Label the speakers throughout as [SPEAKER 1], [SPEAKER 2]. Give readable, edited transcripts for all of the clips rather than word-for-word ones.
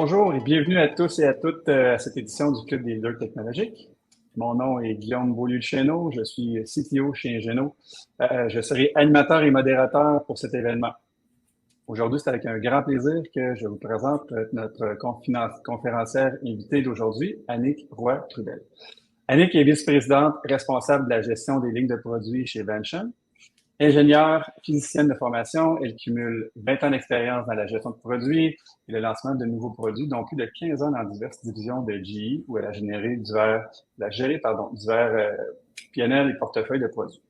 [SPEAKER 1] Bonjour et bienvenue à tous et à toutes à cette édition du Club des leaders technologiques. Mon nom est Guillaume Beaulieu-Chesneau, je suis CTO chez Ingeno. Je serai animateur et modérateur pour cet événement. Aujourd'hui, c'est avec un grand plaisir que je vous présente notre conférencière invitée d'aujourd'hui, Annick Roy-Trudel. Annick est vice-présidente responsable de la gestion des lignes de produits chez Vention. Ingénieure, physicienne de formation, elle cumule 20 ans d'expérience dans la gestion de produits et le lancement de nouveaux produits, dont plus de 15 ans dans diverses divisions de GE, où elle a géré divers PNL et portefeuilles de produits.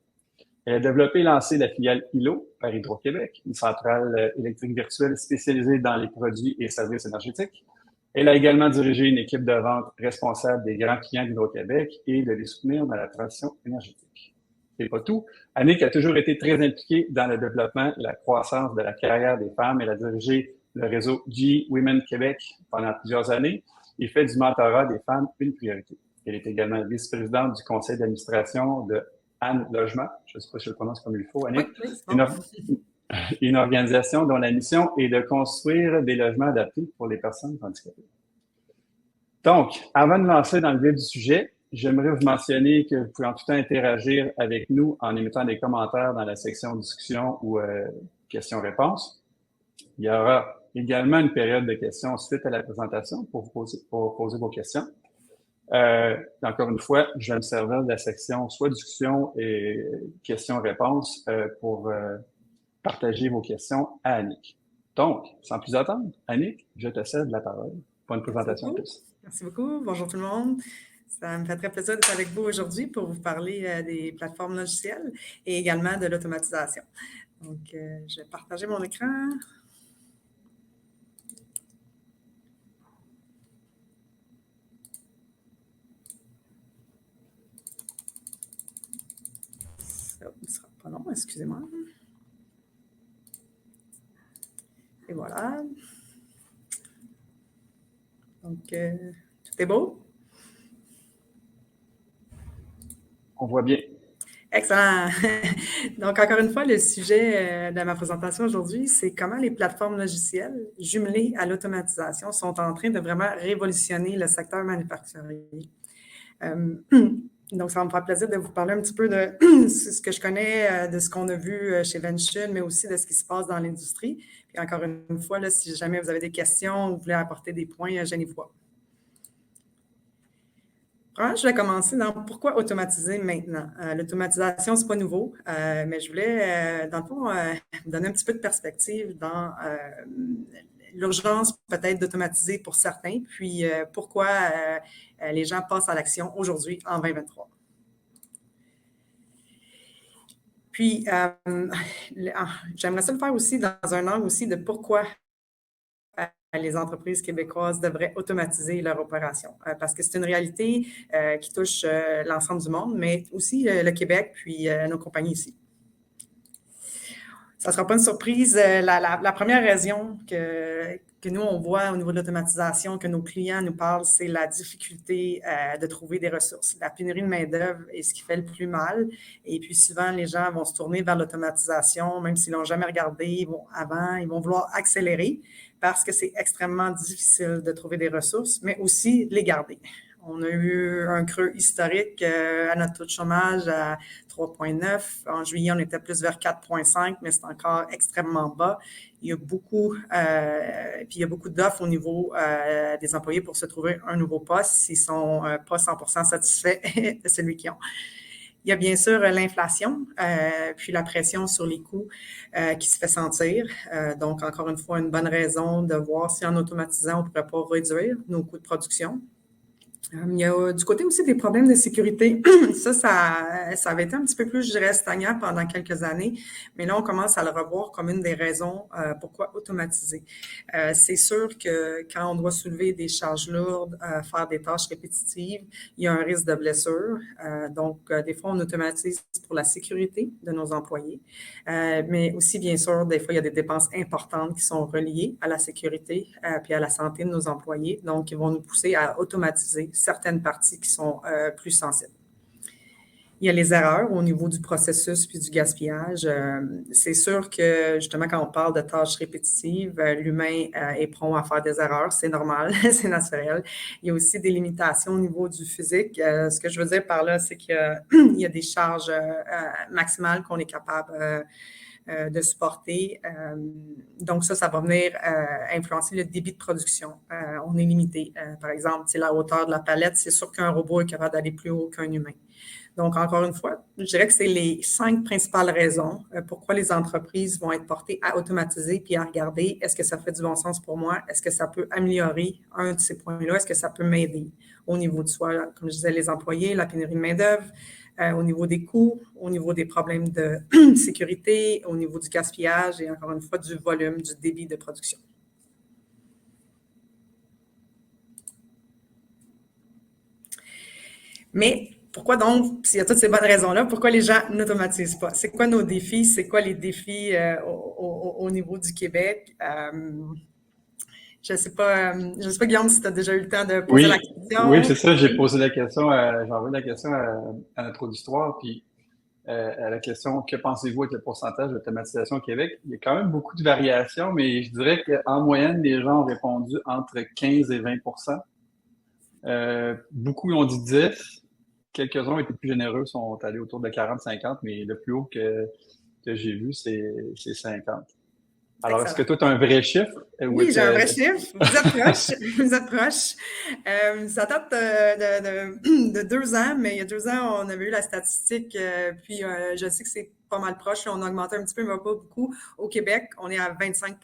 [SPEAKER 1] Elle a développé et lancé la filiale ILO par Hydro-Québec, une centrale électrique virtuelle spécialisée dans les produits et services énergétiques. Elle a également dirigé une équipe de vente responsable des grands clients d'Hydro-Québec et de les soutenir dans la transition énergétique. C'est pas tout. Annick a toujours été très impliquée dans le développement et la croissance de la carrière des femmes. Elle a dirigé le réseau GE Women Québec pendant plusieurs années et fait du mentorat des femmes une priorité. Elle est également vice-présidente du conseil d'administration de Anne Logement. Je ne sais pas si je le prononce comme il faut, Annick.
[SPEAKER 2] Oui, c'est bon.
[SPEAKER 1] Une organisation dont la mission est de construire des logements adaptés pour les personnes handicapées. Donc, avant de lancer dans le vif du sujet, j'aimerais vous mentionner que vous pouvez en tout temps interagir avec nous en émettant des commentaires dans la section discussion ou questions-réponses. Il y aura également une période de questions suite à la présentation pour poser vos questions. Encore une fois, je vais me servir de la section soit discussion et questions-réponses pour partager vos questions à Annick. Donc, sans plus attendre, Annick, je te cède la parole pour une présentation de tous.
[SPEAKER 2] Merci beaucoup. Bonjour tout le monde. Ça me fait très plaisir d'être avec vous aujourd'hui pour vous parler des plateformes logicielles et également de l'automatisation. Donc, je vais partager mon écran. Ça ne sera pas long, excusez-moi. Et voilà. Donc, tout est beau?
[SPEAKER 1] On voit bien.
[SPEAKER 2] Excellent. Donc, encore une fois, le sujet de ma présentation aujourd'hui, c'est comment les plateformes logicielles jumelées à l'automatisation sont en train de vraiment révolutionner le secteur manufacturier. Donc, ça va me faire plaisir de vous parler un petit peu de ce que je connais, de ce qu'on a vu chez Vention, mais aussi de ce qui se passe dans l'industrie. Puis encore une fois, là, si jamais vous avez des questions ou vous voulez apporter des points, gênez-vous pas. Je vais commencer dans pourquoi automatiser maintenant. L'automatisation, ce n'est pas nouveau, mais je voulais, dans le fond, donner un petit peu de perspective dans l'urgence peut-être d'automatiser pour certains, puis pourquoi les gens passent à l'action aujourd'hui en 2023. Puis, j'aimerais ça le faire aussi dans un angle aussi de pourquoi les entreprises québécoises devraient automatiser leur opération, parce que c'est une réalité qui touche l'ensemble du monde, mais aussi le Québec, puis nos compagnies ici. Ça ne sera pas une surprise. La première raison que nous, on voit au niveau de l'automatisation, que nos clients nous parlent, c'est la difficulté de trouver des ressources. La pénurie de main-d'œuvre est ce qui fait le plus mal. Et puis, souvent, les gens vont se tourner vers l'automatisation, même s'ils ne l'ont jamais regardé ils vont vouloir accélérer parce que c'est extrêmement difficile de trouver des ressources, mais aussi de les garder. On a eu un creux historique à notre taux de chômage à 3,9. En juillet, on était plus vers 4,5, mais c'est encore extrêmement bas. Il y a beaucoup d'offres au niveau des employés pour se trouver un nouveau poste s'ils ne sont pas 100% satisfaits de celui qu'ils ont. Il y a bien sûr l'inflation, puis la pression sur les coûts qui se fait sentir. Donc, encore une fois, une bonne raison de voir si en automatisant, on ne pourrait pas réduire nos coûts de production. Il y a du côté aussi des problèmes de sécurité. Ça avait été un petit peu plus, je dirais, stagnant pendant quelques années, mais là, on commence à le revoir comme une des raisons pourquoi automatiser. C'est sûr que quand on doit soulever des charges lourdes, faire des tâches répétitives, il y a un risque de blessure. Donc, des fois, on automatise pour la sécurité de nos employés, mais aussi, bien sûr, des fois, il y a des dépenses importantes qui sont reliées à la sécurité puis à la santé de nos employés. Donc, ils vont nous pousser à automatiser certaines parties qui sont plus sensibles. Il y a les erreurs au niveau du processus puis du gaspillage. C'est sûr que, justement, quand on parle de tâches répétitives, l'humain est prompt à faire des erreurs. C'est normal, c'est naturel. Il y a aussi des limitations au niveau du physique. Ce que je veux dire par là, c'est qu'il y a des charges maximales qu'on est capable de supporter. Donc, ça va venir influencer le débit de production. On est limité. Par exemple, la hauteur de la palette, c'est sûr qu'un robot est capable d'aller plus haut qu'un humain. Donc, encore une fois, je dirais que c'est les 5 principales raisons pourquoi les entreprises vont être portées à automatiser puis à regarder est-ce que ça fait du bon sens pour moi? Est-ce que ça peut améliorer un de ces points-là? Est-ce que ça peut m'aider au niveau de soi, comme je disais, les employés, la pénurie de main-d'œuvre, au niveau des coûts, au niveau des problèmes de sécurité, au niveau du gaspillage et encore une fois du volume, du débit de production. Mais pourquoi donc, s'il y a toutes ces bonnes raisons-là, pourquoi les gens n'automatisent pas? C'est quoi nos défis? C'est quoi les défis au niveau du Québec? Je ne sais pas, Guillaume, si tu as déjà eu le temps de poser la question.
[SPEAKER 1] Oui, c'est ça. J'ai posé la question, j'ai envoyé la question à notre auditoire, puis à la question que pensez-vous avec le pourcentage d'automatisation au Québec? Il y a quand même beaucoup de variations, mais je dirais qu'en moyenne, les gens ont répondu entre 15 et 20 beaucoup ont dit 10. Quelques-uns ont été plus généreux, sont allés autour de 40-50, mais le plus haut que j'ai vu, c'est 50. Alors, est-ce que toi, tu as un vrai chiffre?
[SPEAKER 2] Oui, j'ai un vrai chiffre. Vous êtes proche. Vous êtes proche. Ça date de 2 ans, mais il y a 2 ans, on avait eu la statistique, puis je sais que c'est pas mal proche. On a augmenté un petit peu, mais pas beaucoup. Au Québec, on est à 25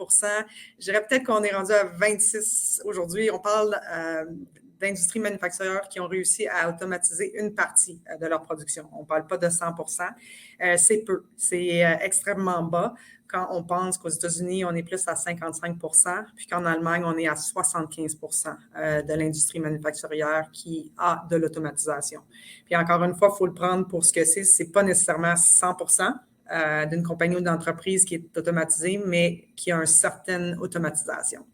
[SPEAKER 2] Je dirais peut-être qu'on est rendu à 26 aujourd'hui. On parle d'industries manufacturières qui ont réussi à automatiser une partie de leur production. On ne parle pas de 100 c'est peu. C'est extrêmement bas. Quand on pense qu'aux États-Unis, on est plus à 55 puis qu'en Allemagne, on est à 75 de l'industrie manufacturière qui a de l'automatisation. Puis encore une fois, il faut le prendre pour ce que c'est. Ce n'est pas nécessairement 100 d'une compagnie ou d'entreprise qui est automatisée, mais qui a une certaine automatisation.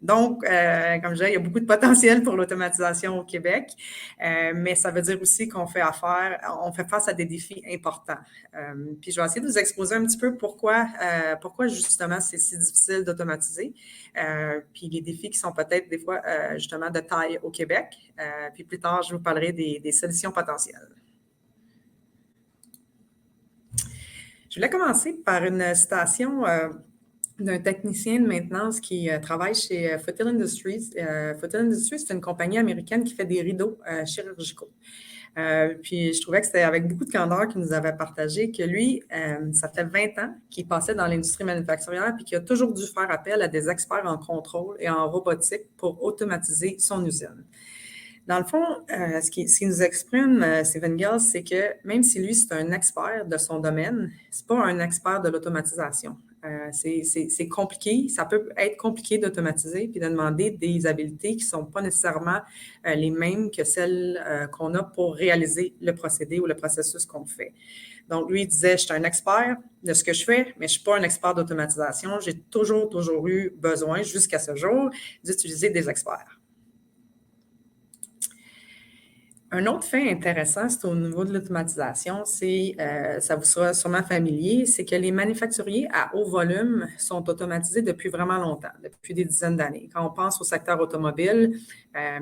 [SPEAKER 2] Donc, comme je disais, il y a beaucoup de potentiel pour l'automatisation au Québec, mais ça veut dire aussi qu'on fait face à des défis importants. Puis, je vais essayer de vous exposer un petit peu pourquoi justement c'est si difficile d'automatiser, puis les défis qui sont peut-être des fois justement de taille au Québec. Puis plus tard, je vous parlerai des solutions potentielles. Je voulais commencer par une citation d'un technicien de maintenance qui travaille chez Foothill Industries. Foothill Industries, c'est une compagnie américaine qui fait des rideaux chirurgicaux. Puis je trouvais que c'était avec beaucoup de candeur qu'il nous avait partagé que lui, ça fait 20 ans qu'il passait dans l'industrie manufacturière puis qu'il a toujours dû faire appel à des experts en contrôle et en robotique pour automatiser son usine. Dans le fond, ce qui nous exprime Stephen Gales, c'est que même si lui, c'est un expert de son domaine, ce n'est pas un expert de l'automatisation. C'est compliqué, ça peut être compliqué d'automatiser puis de demander des habiletés qui ne sont pas nécessairement les mêmes que celles qu'on a pour réaliser le procédé ou le processus qu'on fait. Donc, lui, il disait, je suis un expert de ce que je fais, mais je ne suis pas un expert d'automatisation. J'ai toujours eu besoin, jusqu'à ce jour, d'utiliser des experts. Un autre fait intéressant, c'est au niveau de l'automatisation, ça vous sera sûrement familier, c'est que les manufacturiers à haut volume sont automatisés depuis vraiment longtemps, depuis des dizaines d'années. Quand on pense au secteur automobile,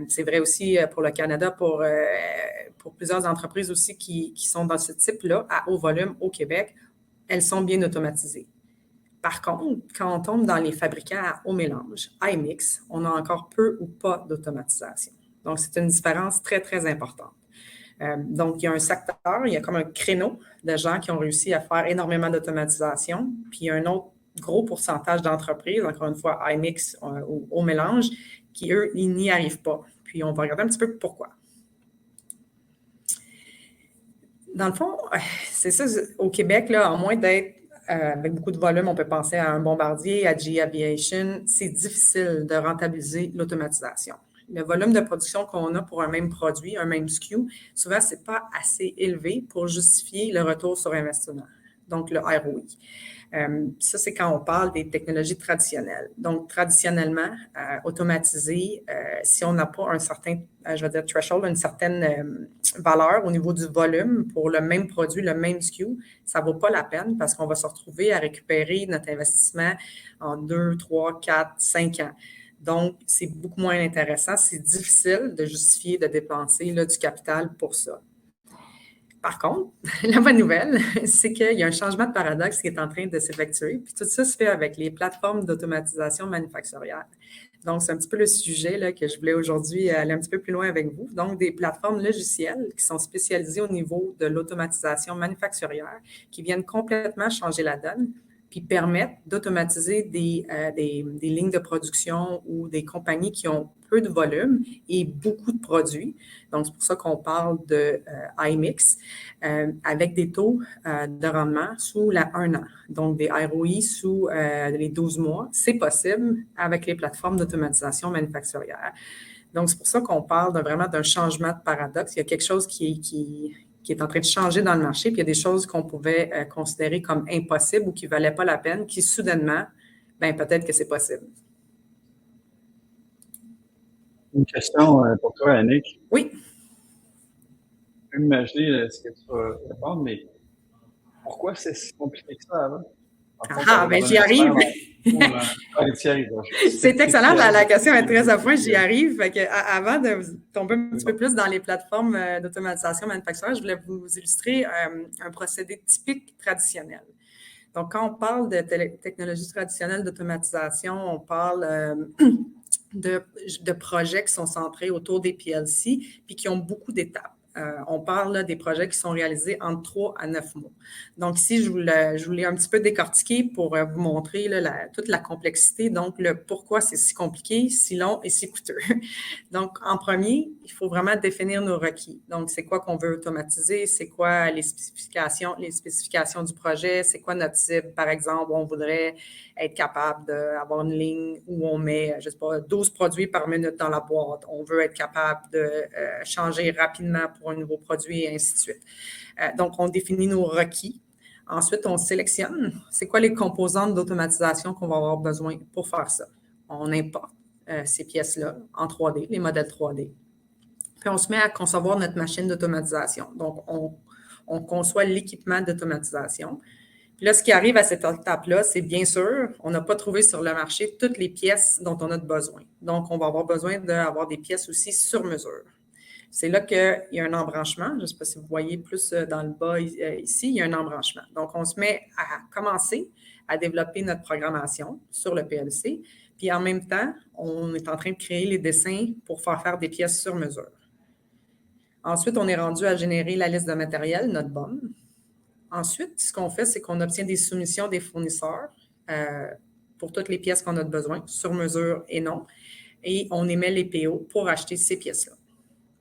[SPEAKER 2] c'est vrai aussi pour le Canada, pour plusieurs entreprises aussi qui sont dans ce type-là, à haut volume au Québec, elles sont bien automatisées. Par contre, quand on tombe dans les fabricants à haut mélange, high mix, on a encore peu ou pas d'automatisation. Donc, c'est une différence très, très importante. Donc, il y a un secteur, il y a comme un créneau de gens qui ont réussi à faire énormément d'automatisation, puis il y a un autre gros pourcentage d'entreprises, encore une fois, high mix ou au mélange, qui, eux, ils n'y arrivent pas. Puis, on va regarder un petit peu pourquoi. Dans le fond, c'est ça, au Québec, là, en moins d'être avec beaucoup de volume, on peut penser à un Bombardier, à GE Aviation, c'est difficile de rentabiliser l'automatisation. Le volume de production qu'on a pour un même produit, un même SKU, souvent, ce n'est pas assez élevé pour justifier le retour sur investissement. donc le ROI. Ça, c'est quand on parle des technologies traditionnelles. Donc, traditionnellement, automatiser, si on n'a pas un certain, je vais dire, threshold, une certaine valeur au niveau du volume pour le même produit, le même SKU, ça ne vaut pas la peine parce qu'on va se retrouver à récupérer notre investissement en 2, 3, 4, 5 ans. Donc, c'est beaucoup moins intéressant. C'est difficile de justifier de dépenser là, du capital pour ça. Par contre, la bonne nouvelle, c'est qu'il y a un changement de paradoxe qui est en train de s'effectuer. Puis tout ça se fait avec les plateformes d'automatisation manufacturière. Donc, c'est un petit peu le sujet là, que je voulais aujourd'hui aller un petit peu plus loin avec vous. Donc, des plateformes logicielles qui sont spécialisées au niveau de l'automatisation manufacturière, qui viennent complètement changer la donne, puis permettent d'automatiser des lignes de production ou des compagnies qui ont peu de volume et beaucoup de produits. Donc, c'est pour ça qu'on parle de iMix avec des taux de rendement sous la 1 an. Donc, des ROI sous les 12 mois. C'est possible avec les plateformes d'automatisation manufacturière. Donc, c'est pour ça qu'on parle vraiment d'un changement de paradoxe. Il y a quelque chose qui est en train de changer dans le marché, puis il y a des choses qu'on pouvait considérer comme impossibles ou qui ne valaient pas la peine, qui soudainement, bien, peut-être que c'est possible.
[SPEAKER 1] Une question pour toi, Annick.
[SPEAKER 2] Oui.
[SPEAKER 1] Je peux imaginer ce que tu vas répondre, mais pourquoi c'est si compliqué que ça avant?
[SPEAKER 2] Bien, j'y arrive. C'est excellent, la question est très à point, j'y arrive. Fait que, avant de tomber un petit peu plus dans les plateformes d'automatisation manufacturière, je voulais vous illustrer un procédé typique traditionnel. Donc, quand on parle de technologies traditionnelles d'automatisation, on parle de projets qui sont centrés autour des PLC puis qui ont beaucoup d'étapes. On parle là, des projets qui sont réalisés entre 3 à 9 mois. Donc, ici, je voulais un petit peu décortiquer pour vous montrer là, toute la complexité, donc le pourquoi c'est si compliqué, si long et si coûteux. Donc, en premier, il faut vraiment définir nos requis. Donc, c'est quoi qu'on veut automatiser, c'est quoi les spécifications du projet, c'est quoi notre cible. Par exemple, on voudrait être capable d'avoir une ligne où on met, je ne sais pas, 12 produits par minute dans la boîte. On veut être capable de changer rapidement pour un nouveau produit et ainsi de suite. Donc, on définit nos requis. Ensuite, on sélectionne c'est quoi les composantes d'automatisation qu'on va avoir besoin pour faire ça. On importe ces pièces-là en 3D, les modèles 3D. Puis, on se met à concevoir notre machine d'automatisation. Donc, on conçoit l'équipement d'automatisation. Puis là, ce qui arrive à cette étape-là, c'est bien sûr, on n'a pas trouvé sur le marché toutes les pièces dont on a besoin. Donc, on va avoir besoin d'avoir des pièces aussi sur mesure. C'est là qu'il y a un embranchement. Je ne sais pas si vous voyez plus dans le bas ici, il y a un embranchement. Donc, on se met à commencer à développer notre programmation sur le PLC. Puis, en même temps, on est en train de créer les dessins pour faire des pièces sur mesure. Ensuite, on est rendu à générer la liste de matériel, notre BOM. Ensuite, ce qu'on fait, c'est qu'on obtient des soumissions des fournisseurs pour toutes les pièces qu'on a besoin, sur mesure et non. Et on émet les PO pour acheter ces pièces-là.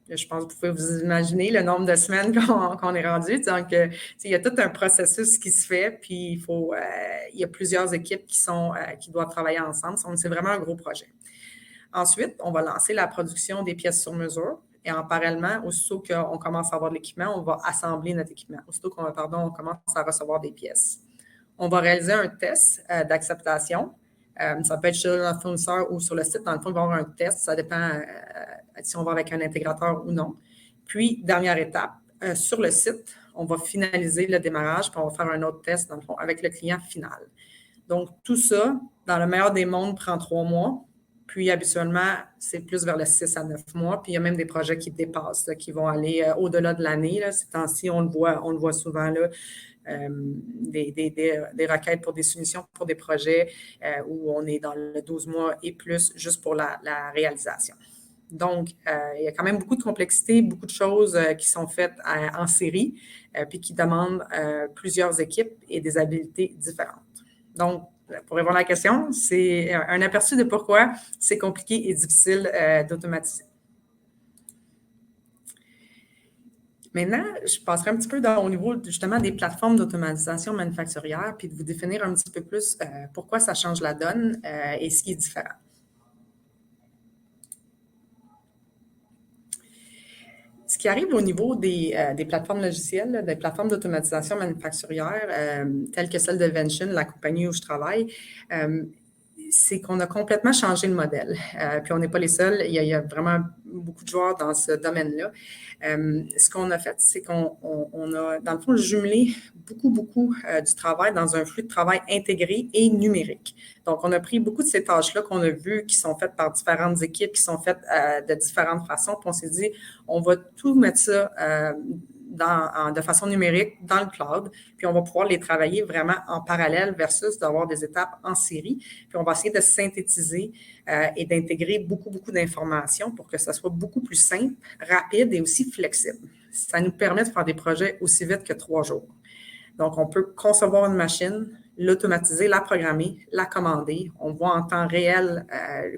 [SPEAKER 2] Je pense que vous pouvez vous imaginer le nombre de semaines qu'on est rendu. Donc, il y a tout un processus qui se fait, puis il y a plusieurs équipes qui doivent travailler ensemble. Donc, c'est vraiment un gros projet. Ensuite, on va lancer la production des pièces sur mesure. Et en parallèlement, aussitôt qu'on commence à avoir de l'équipement, on va assembler notre équipement. Aussitôt on commence à recevoir des pièces. On va réaliser un test d'acceptation. Ça peut être sur notre fournisseur ou sur le site. Dans le fond, il va y avoir un test. Ça dépend si on va avec un intégrateur ou non. Puis, dernière étape, sur le site, on va finaliser le démarrage puis on va faire un autre test, dans le fond, avec le client final. Donc, tout ça, dans le meilleur des mondes, prend 3 mois. Puis, habituellement, c'est plus vers le 6 à 9 mois. Puis, il y a même des projets qui dépassent, là, qui vont aller au-delà de l'année. Là. Ces temps-ci, on le voit souvent, là, des requêtes pour des soumissions pour des projets où on est dans le 12 mois et plus juste pour la réalisation. Donc, il y a quand même beaucoup de complexité, beaucoup de choses qui sont faites en série puis qui demandent plusieurs équipes et des habiletés différentes. Donc, pour répondre à la question, c'est un aperçu de pourquoi c'est compliqué et difficile d'automatiser. Maintenant, je passerai un petit peu au niveau justement des plateformes d'automatisation manufacturière puis de vous définir un petit peu plus pourquoi ça change la donne et ce qui est différent. Ce qui arrive au niveau des plateformes logicielles, là, des plateformes d'automatisation manufacturière, telles que celle de Vention, la compagnie où je travaille, c'est qu'on a complètement changé le modèle. Puis on n'est pas les seuls. Il y a vraiment beaucoup de joueurs dans ce domaine-là. Ce qu'on a fait, c'est qu'on a, dans le fond, jumelé beaucoup du travail dans un flux de travail intégré et numérique. Donc, on a pris beaucoup de ces tâches-là qu'on a vues, qui sont faites par différentes équipes, qui sont faites de différentes façons. Puis on s'est dit, on va tout mettre ça de façon numérique dans le cloud, puis on va pouvoir les travailler vraiment en parallèle versus d'avoir des étapes en série. Puis on va essayer de synthétiser et d'intégrer beaucoup d'informations pour que ça soit beaucoup plus simple, rapide et aussi flexible. Ça nous permet de faire des projets aussi vite que 3 jours. Donc, on peut concevoir une machine, l'automatiser, la programmer, la commander. On voit en temps réel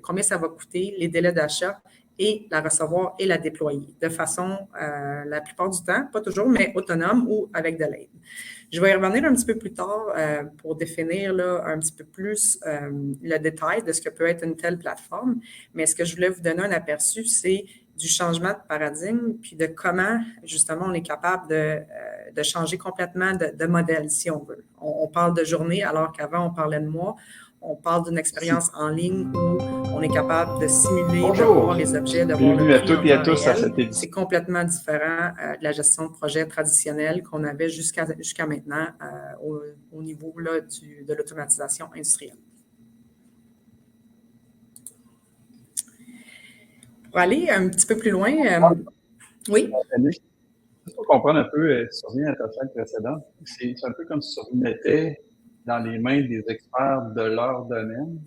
[SPEAKER 2] combien ça va coûter, les délais d'achat, et la recevoir et la déployer de façon, la plupart du temps, pas toujours, mais autonome ou avec de l'aide. Je vais y revenir un petit peu plus tard pour définir là, un petit peu plus le détail de ce que peut être une telle plateforme, mais ce que je voulais vous donner un aperçu, c'est du changement de paradigme, puis de comment, justement, on est capable de changer complètement de modèle, si on veut. On parle de journée, alors qu'avant, on parlait de mois. On parle d'une expérience en ligne où on est capable de simuler, de voir les objets, de voir le
[SPEAKER 1] Bienvenue à
[SPEAKER 2] prix
[SPEAKER 1] toutes et à
[SPEAKER 2] en temps
[SPEAKER 1] tous à
[SPEAKER 2] réel.
[SPEAKER 1] cette édition.
[SPEAKER 2] C'est complètement différent de la gestion de projet traditionnelle qu'on avait jusqu'à maintenant au niveau là, de l'automatisation industrielle. Pour aller un petit peu plus loin, oui?
[SPEAKER 1] Juste pour comprendre un peu, si tu reviens à ta slide précédente, c'est un peu comme si tu remettais dans les mains des experts de leur domaine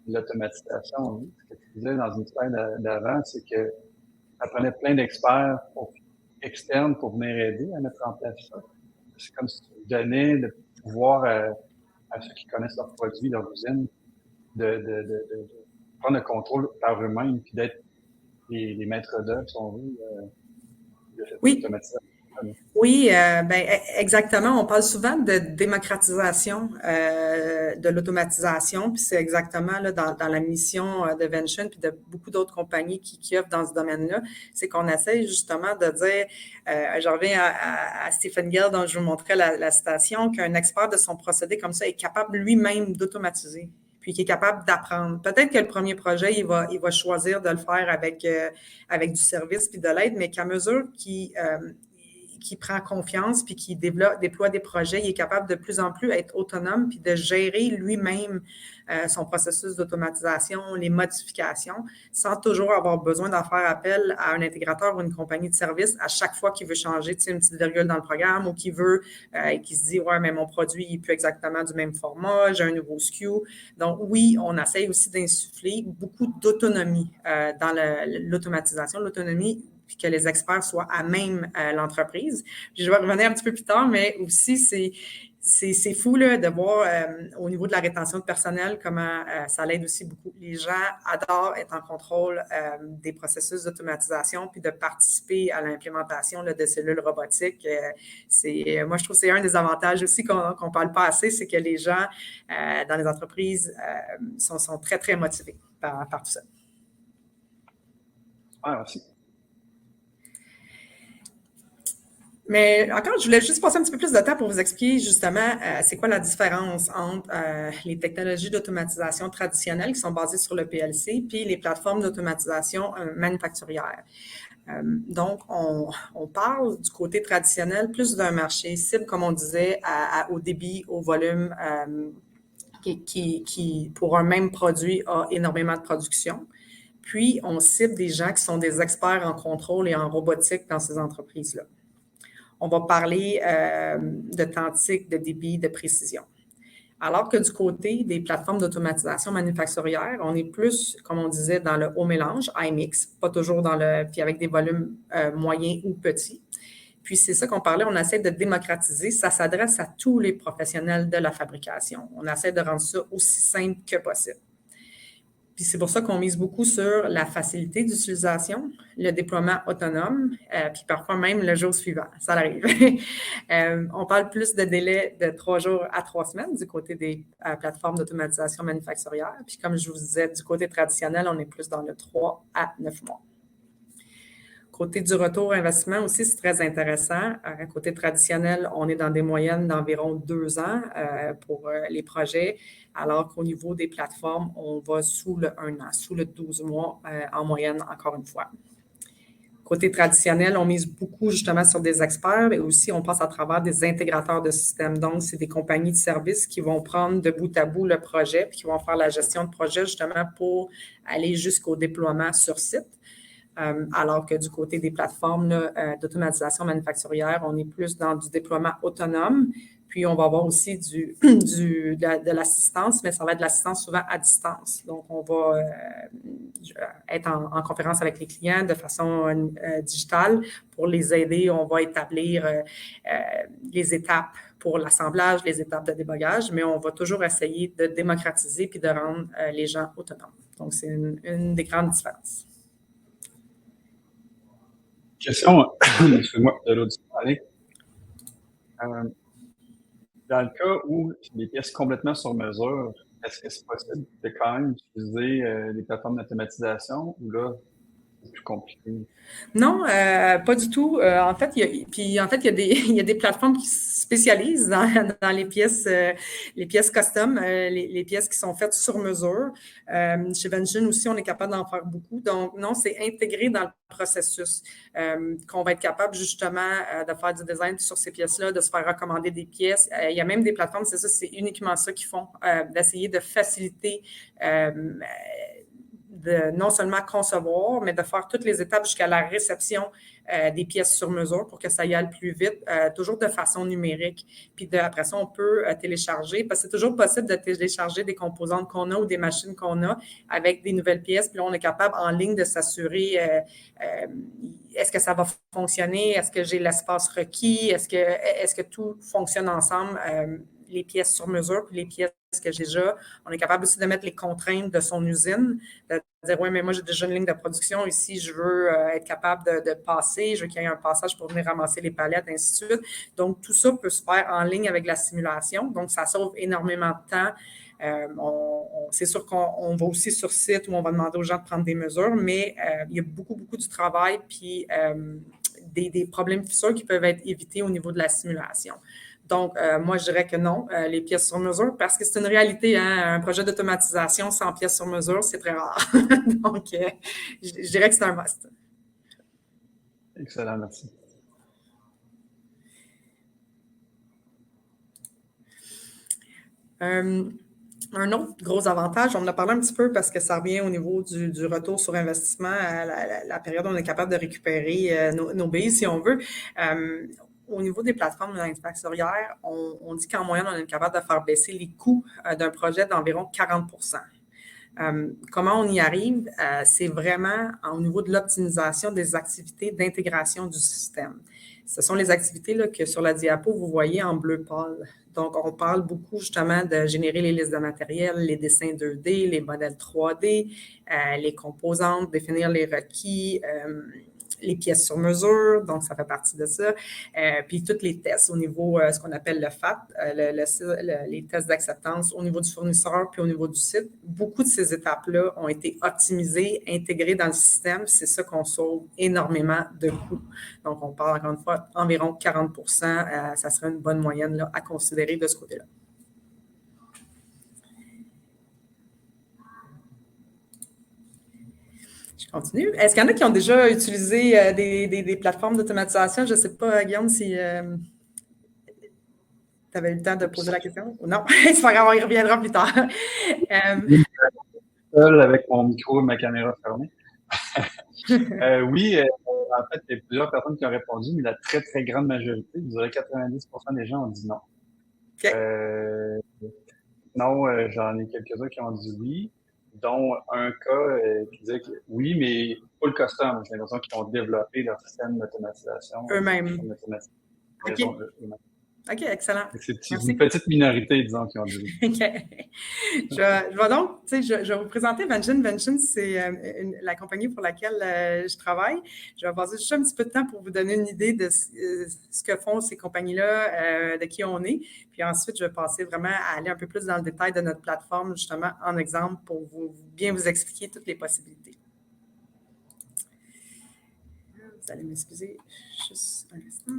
[SPEAKER 1] l'automatisation. Ce que tu disais dans une slide d'avant, c'est que ça prenait plein d'experts externes pour venir aider à mettre en place ça. C'est comme si tu donnais le pouvoir à ceux qui connaissent leurs produits, leur usine, de prendre le contrôle par eux-mêmes puis d'être les maîtres d'œuvre, si on veut, de cette automatisation.
[SPEAKER 2] Oui, exactement. On parle souvent de démocratisation de l'automatisation, puis c'est exactement là, dans la mission de Vention puis de beaucoup d'autres compagnies qui offrent dans ce domaine-là, c'est qu'on essaie justement de dire, je reviens à Stephen Gale dont je vous montrais la citation, qu'un expert de son procédé comme ça est capable lui-même d'automatiser, puis qui est capable d'apprendre. Peut-être que le premier projet, il va choisir de le faire avec du service puis de l'aide, mais qu'à mesure qui prend confiance puis qui déploie des projets, il est capable de plus en plus être autonome puis de gérer lui-même son processus d'automatisation, les modifications, sans toujours avoir besoin d'en faire appel à un intégrateur ou une compagnie de service à chaque fois qu'il veut changer une petite virgule dans le programme ou qu'il se dit « Ouais, mais mon produit n'est plus exactement du même format, j'ai un nouveau SKU ». Donc oui, on essaye aussi d'insuffler beaucoup d'autonomie dans l'automatisation, l'autonomie puis que les experts soient à même l'entreprise. Puis je vais revenir un petit peu plus tard, mais aussi, c'est fou là, de voir au niveau de la rétention de personnel comment ça l'aide aussi beaucoup. Les gens adorent être en contrôle des processus d'automatisation puis de participer à l'implémentation de cellules robotiques. Moi, je trouve que c'est un des avantages aussi qu'on ne parle pas assez, c'est que les gens dans les entreprises sont très motivés par tout ça.
[SPEAKER 1] Ah, merci.
[SPEAKER 2] Mais encore, je voulais juste passer un petit peu plus de temps pour vous expliquer justement c'est quoi la différence entre les technologies d'automatisation traditionnelles qui sont basées sur le PLC puis les plateformes d'automatisation manufacturière. Donc, on parle du côté traditionnel plus d'un marché cible, comme on disait, au débit, au volume, qui, pour un même produit, a énormément de production. Puis, on cible des gens qui sont des experts en contrôle et en robotique dans ces entreprises-là. On va parler de tantique, de débit, de précision. Alors que du côté des plateformes d'automatisation manufacturière, on est plus, comme on disait, dans le haut mélange, high mix, pas toujours puis avec des volumes moyens ou petits. Puis c'est ça qu'on parlait, on essaie de démocratiser. Ça s'adresse à tous les professionnels de la fabrication. On essaie de rendre ça aussi simple que possible. Puis c'est pour ça qu'on mise beaucoup sur la facilité d'utilisation, le déploiement autonome, puis parfois même le jour suivant. Ça arrive. On parle plus de délai de 3 jours à 3 semaines du côté des plateformes d'automatisation manufacturière. Puis comme je vous disais, du côté traditionnel, on est plus dans le 3 à 9 mois. Côté du retour investissement aussi, c'est très intéressant. Côté traditionnel, on est dans des moyennes d'environ 2 ans pour les projets, alors qu'au niveau des plateformes, on va sous le 1 an, sous le 12 mois en moyenne, encore une fois. Côté traditionnel, on mise beaucoup justement sur des experts et aussi on passe à travers des intégrateurs de systèmes. Donc, c'est des compagnies de services qui vont prendre de bout à bout le projet puis qui vont faire la gestion de projet justement pour aller jusqu'au déploiement sur site. Alors que du côté des plateformes d'automatisation manufacturière, on est plus dans du déploiement autonome. Puis, on va avoir aussi de l'assistance, mais ça va être de l'assistance souvent à distance. Donc, on va être en conférence avec les clients de façon digitale pour les aider. On va établir les étapes pour l'assemblage, les étapes de débogage, mais on va toujours essayer de démocratiser puis de rendre les gens autonomes. Donc, c'est une des grandes différences.
[SPEAKER 1] Question, excuse-moi, de l'auditoire. Dans le cas où les pièces complètement sur mesure, est-ce que c'est possible de quand même utiliser les plateformes d'automatisation ou là, c'est plus compliqué?
[SPEAKER 2] Non, pas du tout. En fait, il y a des plateformes qui se spécialisent dans les pièces custom, les pièces qui sont faites sur mesure. Chez Vention aussi, on est capable d'en faire beaucoup. Donc, non, c'est intégré dans le processus qu'on va être capable justement de faire du design sur ces pièces-là, de se faire recommander des pièces. Il y a même des plateformes, c'est ça, c'est uniquement ça qu'ils font, d'essayer de faciliter de non seulement concevoir, mais de faire toutes les étapes jusqu'à la réception des pièces sur mesure pour que ça y aille plus vite, toujours de façon numérique. Puis après ça, on peut télécharger, parce que c'est toujours possible de télécharger des composantes qu'on a ou des machines qu'on a avec des nouvelles pièces. Puis là, on est capable en ligne de s'assurer est-ce que ça va fonctionner? Est-ce que j'ai l'espace requis? Est-ce que tout fonctionne ensemble? Les pièces sur mesure, puis les pièces que j'ai déjà. On est capable aussi de mettre les contraintes de son usine, de dire, oui, mais moi, j'ai déjà une ligne de production ici, je veux être capable de passer, je veux qu'il y ait un passage pour venir ramasser les palettes, ainsi de suite. Donc, tout ça peut se faire en ligne avec la simulation. Donc, ça sauve énormément de temps. C'est sûr qu'on va aussi sur site où on va demander aux gens de prendre des mesures, mais il y a beaucoup, beaucoup de travail puis des problèmes fissures qui peuvent être évités au niveau de la simulation. Donc, moi, je dirais que non, les pièces sur mesure, parce que c'est une réalité, hein, un projet d'automatisation sans pièces sur mesure, c'est très rare. Donc, je dirais que c'est un must.
[SPEAKER 1] Excellent, merci.
[SPEAKER 2] Un autre gros avantage, on en a parlé un petit peu parce que ça revient au niveau du retour sur investissement, à la période où on est capable de récupérer nos billes, si on veut. Au niveau des plateformes manufacturières, on dit qu'en moyenne, on est capable de faire baisser les coûts d'un projet d'environ 40 comment on y arrive? C'est vraiment au niveau de l'optimisation des activités d'intégration du système. Ce sont les activités là, que sur la diapo, vous voyez en bleu pâle. Donc, on parle beaucoup justement de générer les listes de matériel, les dessins 2D, les modèles 3D, les composantes, définir les requis, les pièces sur mesure, donc ça fait partie de ça. Puis tous les tests au niveau, ce qu'on appelle le FAT, les tests d'acceptance au niveau du fournisseur puis au niveau du site. Beaucoup de ces étapes-là ont été optimisées, intégrées dans le système. C'est ça qu'on sauve énormément de coûts. Donc, on parle encore une fois environ 40 ça serait une bonne moyenne là, à considérer de ce côté-là. Continue. Est-ce qu'il y en a qui ont déjà utilisé des plateformes d'automatisation? Je ne sais pas, Guillaume, si tu avais eu le temps de poser la question. Non, c'est pas grave, on y reviendra plus tard.
[SPEAKER 1] Seul avec mon micro et ma caméra fermée. Oui, en fait, il y a plusieurs personnes qui ont répondu, mais la très, très grande majorité, je dirais 90% des gens ont dit non.
[SPEAKER 2] Okay.
[SPEAKER 1] Non, j'en ai quelques-uns qui ont dit oui, dont un cas qui disait que oui, mais pas le custom. J'ai l'impression qu'ils ont développé leur système d'automatisation.
[SPEAKER 2] Eux-mêmes.
[SPEAKER 1] Okay.
[SPEAKER 2] OK, excellent.
[SPEAKER 1] C'est une petite minorité, disons, qui ont dit oui.
[SPEAKER 2] OK. Je vais donc, je vais vous présenter Vention. Vention, c'est la compagnie pour laquelle je travaille. Je vais passer juste un petit peu de temps pour vous donner une idée de ce que font ces compagnies-là, de qui on est. Puis ensuite, je vais passer vraiment à aller un peu plus dans le détail de notre plateforme, justement, en exemple, pour bien vous expliquer toutes les possibilités. Vous allez m'excuser juste un instant.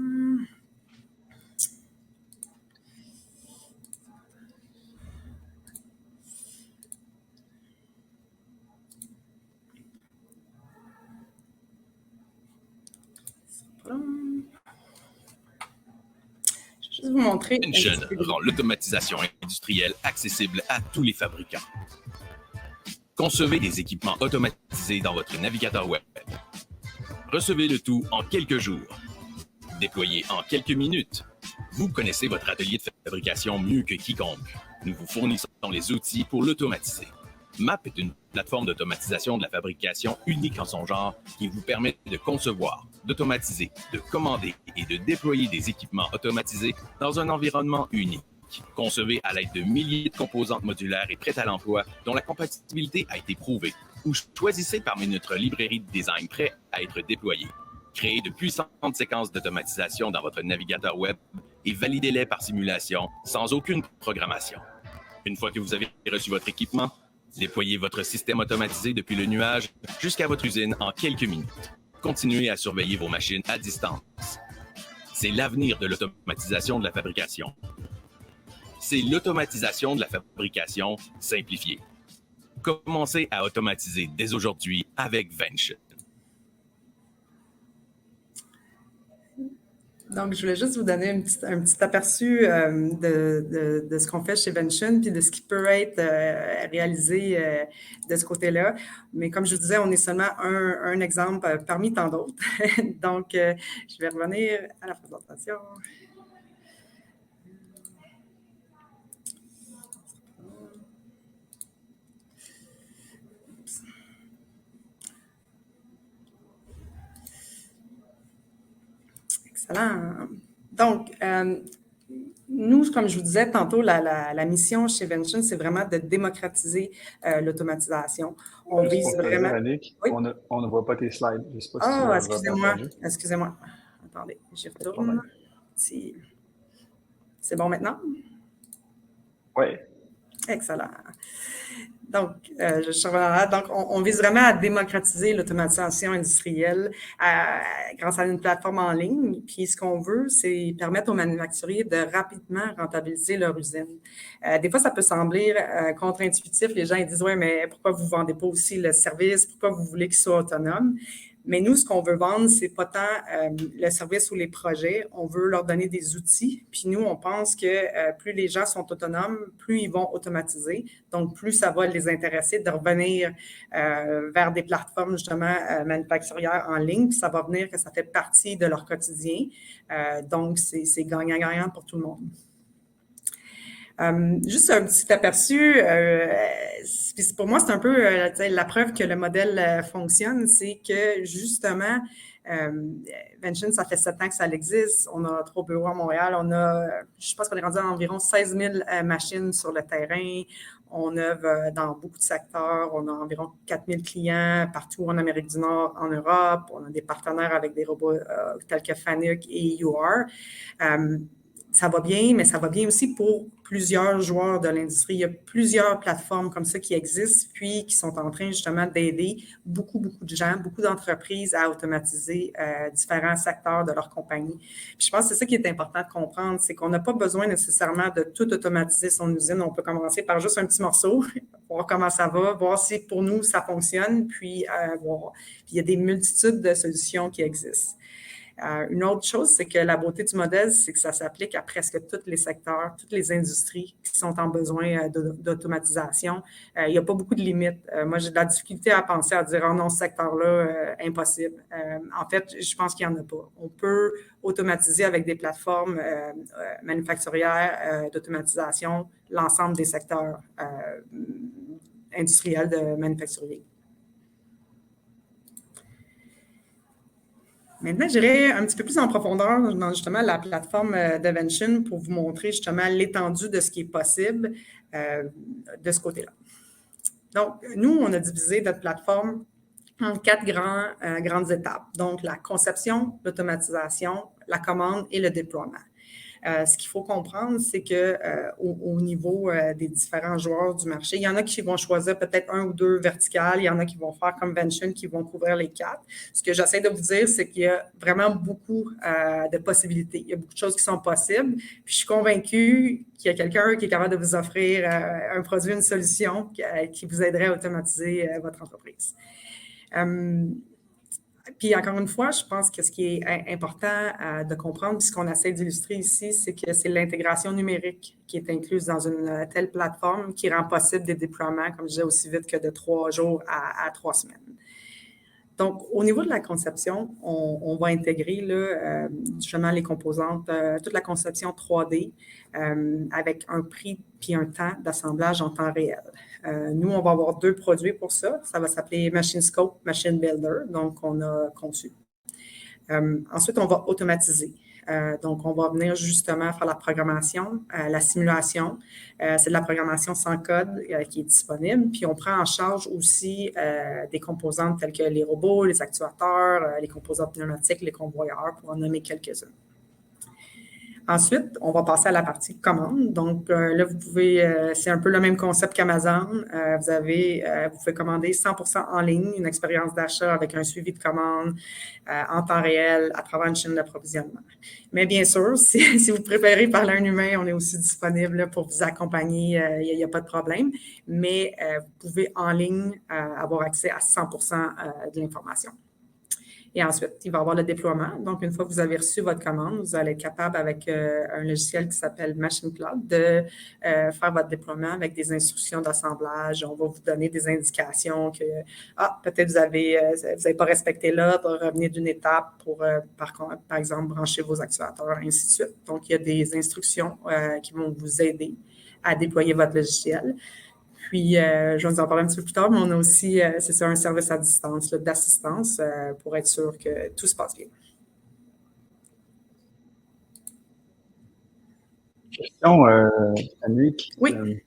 [SPEAKER 2] Je vais juste vous montrer.
[SPEAKER 3] Vention rend l'automatisation industrielle accessible à tous les fabricants. Concevez des équipements automatisés dans votre navigateur web. Recevez le tout en quelques jours. Déployé en quelques minutes. Vous connaissez votre atelier de fabrication mieux que quiconque. Nous vous fournissons les outils pour l'automatiser. MAP est une plateforme d'automatisation de la fabrication unique en son genre qui vous permet de concevoir, d'automatiser, de commander et de déployer des équipements automatisés dans un environnement unique. Concevez à l'aide de milliers de composantes modulaires et prêtes à l'emploi dont la compatibilité a été prouvée, ou choisissez parmi notre librairie de design prêt à être déployé. Créez de puissantes séquences d'automatisation dans votre navigateur web et validez-les par simulation sans aucune programmation. Une fois que vous avez reçu votre équipement, déployez votre système automatisé depuis le nuage jusqu'à votre usine en quelques minutes. Continuez à surveiller vos machines à distance. C'est l'avenir de l'automatisation de la fabrication. C'est l'automatisation de la fabrication simplifiée. Commencez à automatiser dès aujourd'hui avec Vention.
[SPEAKER 2] Donc, je voulais juste vous donner un petit aperçu de ce qu'on fait chez Vention puis de ce qui peut être réalisé de ce côté-là. Mais comme je vous disais, on est seulement un exemple parmi tant d'autres. Donc, je vais revenir à la présentation. Excellent. Donc, nous, comme je vous disais tantôt, la mission chez Vention, c'est vraiment de démocratiser l'automatisation.
[SPEAKER 1] On vise vraiment... Annick,
[SPEAKER 2] oui?
[SPEAKER 1] on ne voit pas tes slides. Je sais pas si
[SPEAKER 2] ah, excusez-moi. Excusez-moi. Attendez, j'y retourne. C'est bon maintenant?
[SPEAKER 1] Oui.
[SPEAKER 2] Excellent. Donc, on vise vraiment à démocratiser l'automatisation industrielle grâce à une plateforme en ligne. Puis, ce qu'on veut, c'est permettre aux manufacturiers de rapidement rentabiliser leur usine. Des fois, ça peut sembler contre-intuitif. Les gens ils disent « Ouais, mais pourquoi vous ne vendez pas aussi le service? Pourquoi vous voulez qu'il soit autonome? » Mais nous, ce qu'on veut vendre, c'est pas tant le service ou les projets. On veut leur donner des outils. Puis nous, on pense que plus les gens sont autonomes, plus ils vont automatiser. Donc, plus ça va les intéresser de revenir vers des plateformes, justement, manufacturières en ligne. Puis ça va venir que ça fait partie de leur quotidien. Donc, c'est gagnant-gagnant pour tout le monde. Juste un petit aperçu, pour moi, c'est un peu la preuve que le modèle fonctionne, c'est que justement, Vention, ça fait 7 ans que ça existe. On a 3 bureaux à Montréal. Je pense qu'on est rendu à environ 16 000 machines sur le terrain. On œuvre dans beaucoup de secteurs. On a environ 4 000 clients partout en Amérique du Nord, en Europe. On a des partenaires avec des robots tels que Fanuc et UR. Ça va bien, mais ça va bien aussi pour plusieurs joueurs de l'industrie. Il y a plusieurs plateformes comme ça qui existent, puis qui sont en train justement d'aider beaucoup de gens, beaucoup d'entreprises à automatiser différents secteurs de leur compagnie. Puis je pense que c'est ça qui est important de comprendre, c'est qu'on n'a pas besoin nécessairement de tout automatiser son usine. On peut commencer par juste un petit morceau, voir comment ça va, voir si pour nous ça fonctionne, puis voir. Puis il y a des multitudes de solutions qui existent. Une autre chose, c'est que la beauté du modèle, c'est que ça s'applique à presque tous les secteurs, toutes les industries qui sont en besoin d'automatisation. Il n'y a pas beaucoup de limites. Moi, j'ai de la difficulté à penser à dire « Oh non, ce secteur-là, impossible ». En fait, je pense qu'il n'y en a pas. On peut automatiser avec des plateformes manufacturières d'automatisation l'ensemble des secteurs industriels de manufacturiers. Maintenant, j'irai un petit peu plus en profondeur dans justement la plateforme de Vention pour vous montrer justement l'étendue de ce qui est possible de ce côté-là. Donc, nous, on a divisé notre plateforme en 4 grandes étapes. Donc, la conception, l'automatisation, la commande et le déploiement. Ce qu'il faut comprendre, c'est que au niveau des différents joueurs du marché, il y en a qui vont choisir peut-être 1 ou 2 verticales, il y en a qui vont faire convention, qui vont couvrir les 4. Ce que j'essaie de vous dire, c'est qu'il y a vraiment beaucoup de possibilités. Il y a beaucoup de choses qui sont possibles. Puis je suis convaincue qu'il y a quelqu'un qui est capable de vous offrir un produit, une solution qui vous aiderait à automatiser votre entreprise. Puis encore une fois, je pense que ce qui est important de comprendre, puis ce qu'on essaie d'illustrer ici, c'est que c'est l'intégration numérique qui est incluse dans une telle plateforme qui rend possible des déploiements, comme je disais, aussi vite que de 3 jours à 3 semaines. Donc, au niveau de la conception, on va intégrer là, justement les composantes, toute la conception 3D avec un prix puis un temps d'assemblage en temps réel. Nous, on va avoir 2 produits pour ça. Ça va s'appeler Machine Scope, Machine Builder, donc on a conçu. Ensuite, on va automatiser. Donc, on va venir justement faire la programmation, la simulation. C'est de la programmation sans code qui est disponible. Puis, on prend en charge aussi des composantes telles que les robots, les actuateurs, les composantes pneumatiques, les convoyeurs, pour en nommer quelques-unes. Ensuite, on va passer à la partie commande. Donc, là, vous pouvez, c'est un peu le même concept qu'Amazon. Vous pouvez commander 100% en ligne, une expérience d'achat avec un suivi de commande en temps réel à travers une chaîne d'approvisionnement. Mais bien sûr, si vous préférez parler à un humain, on est aussi disponible pour vous accompagner. Il n'y a pas de problème. Mais vous pouvez en ligne avoir accès à 100% de l'information. Et ensuite, il va y avoir le déploiement. Donc, une fois que vous avez reçu votre commande, vous allez être capable, avec un logiciel qui s'appelle Machine Cloud, de faire votre déploiement avec des instructions d'assemblage. On va vous donner des indications que, peut-être vous n'avez pas respecté là, pour revenir d'une étape pour, par exemple, brancher vos actuateurs, et ainsi de suite. Donc, il y a des instructions qui vont vous aider à déployer votre logiciel. Puis, je vais vous en parler un petit peu plus tard, mais on a aussi, c'est ça, un service à distance d'assistance pour être sûr que tout se passe bien.
[SPEAKER 1] Question, Annick.
[SPEAKER 2] Oui.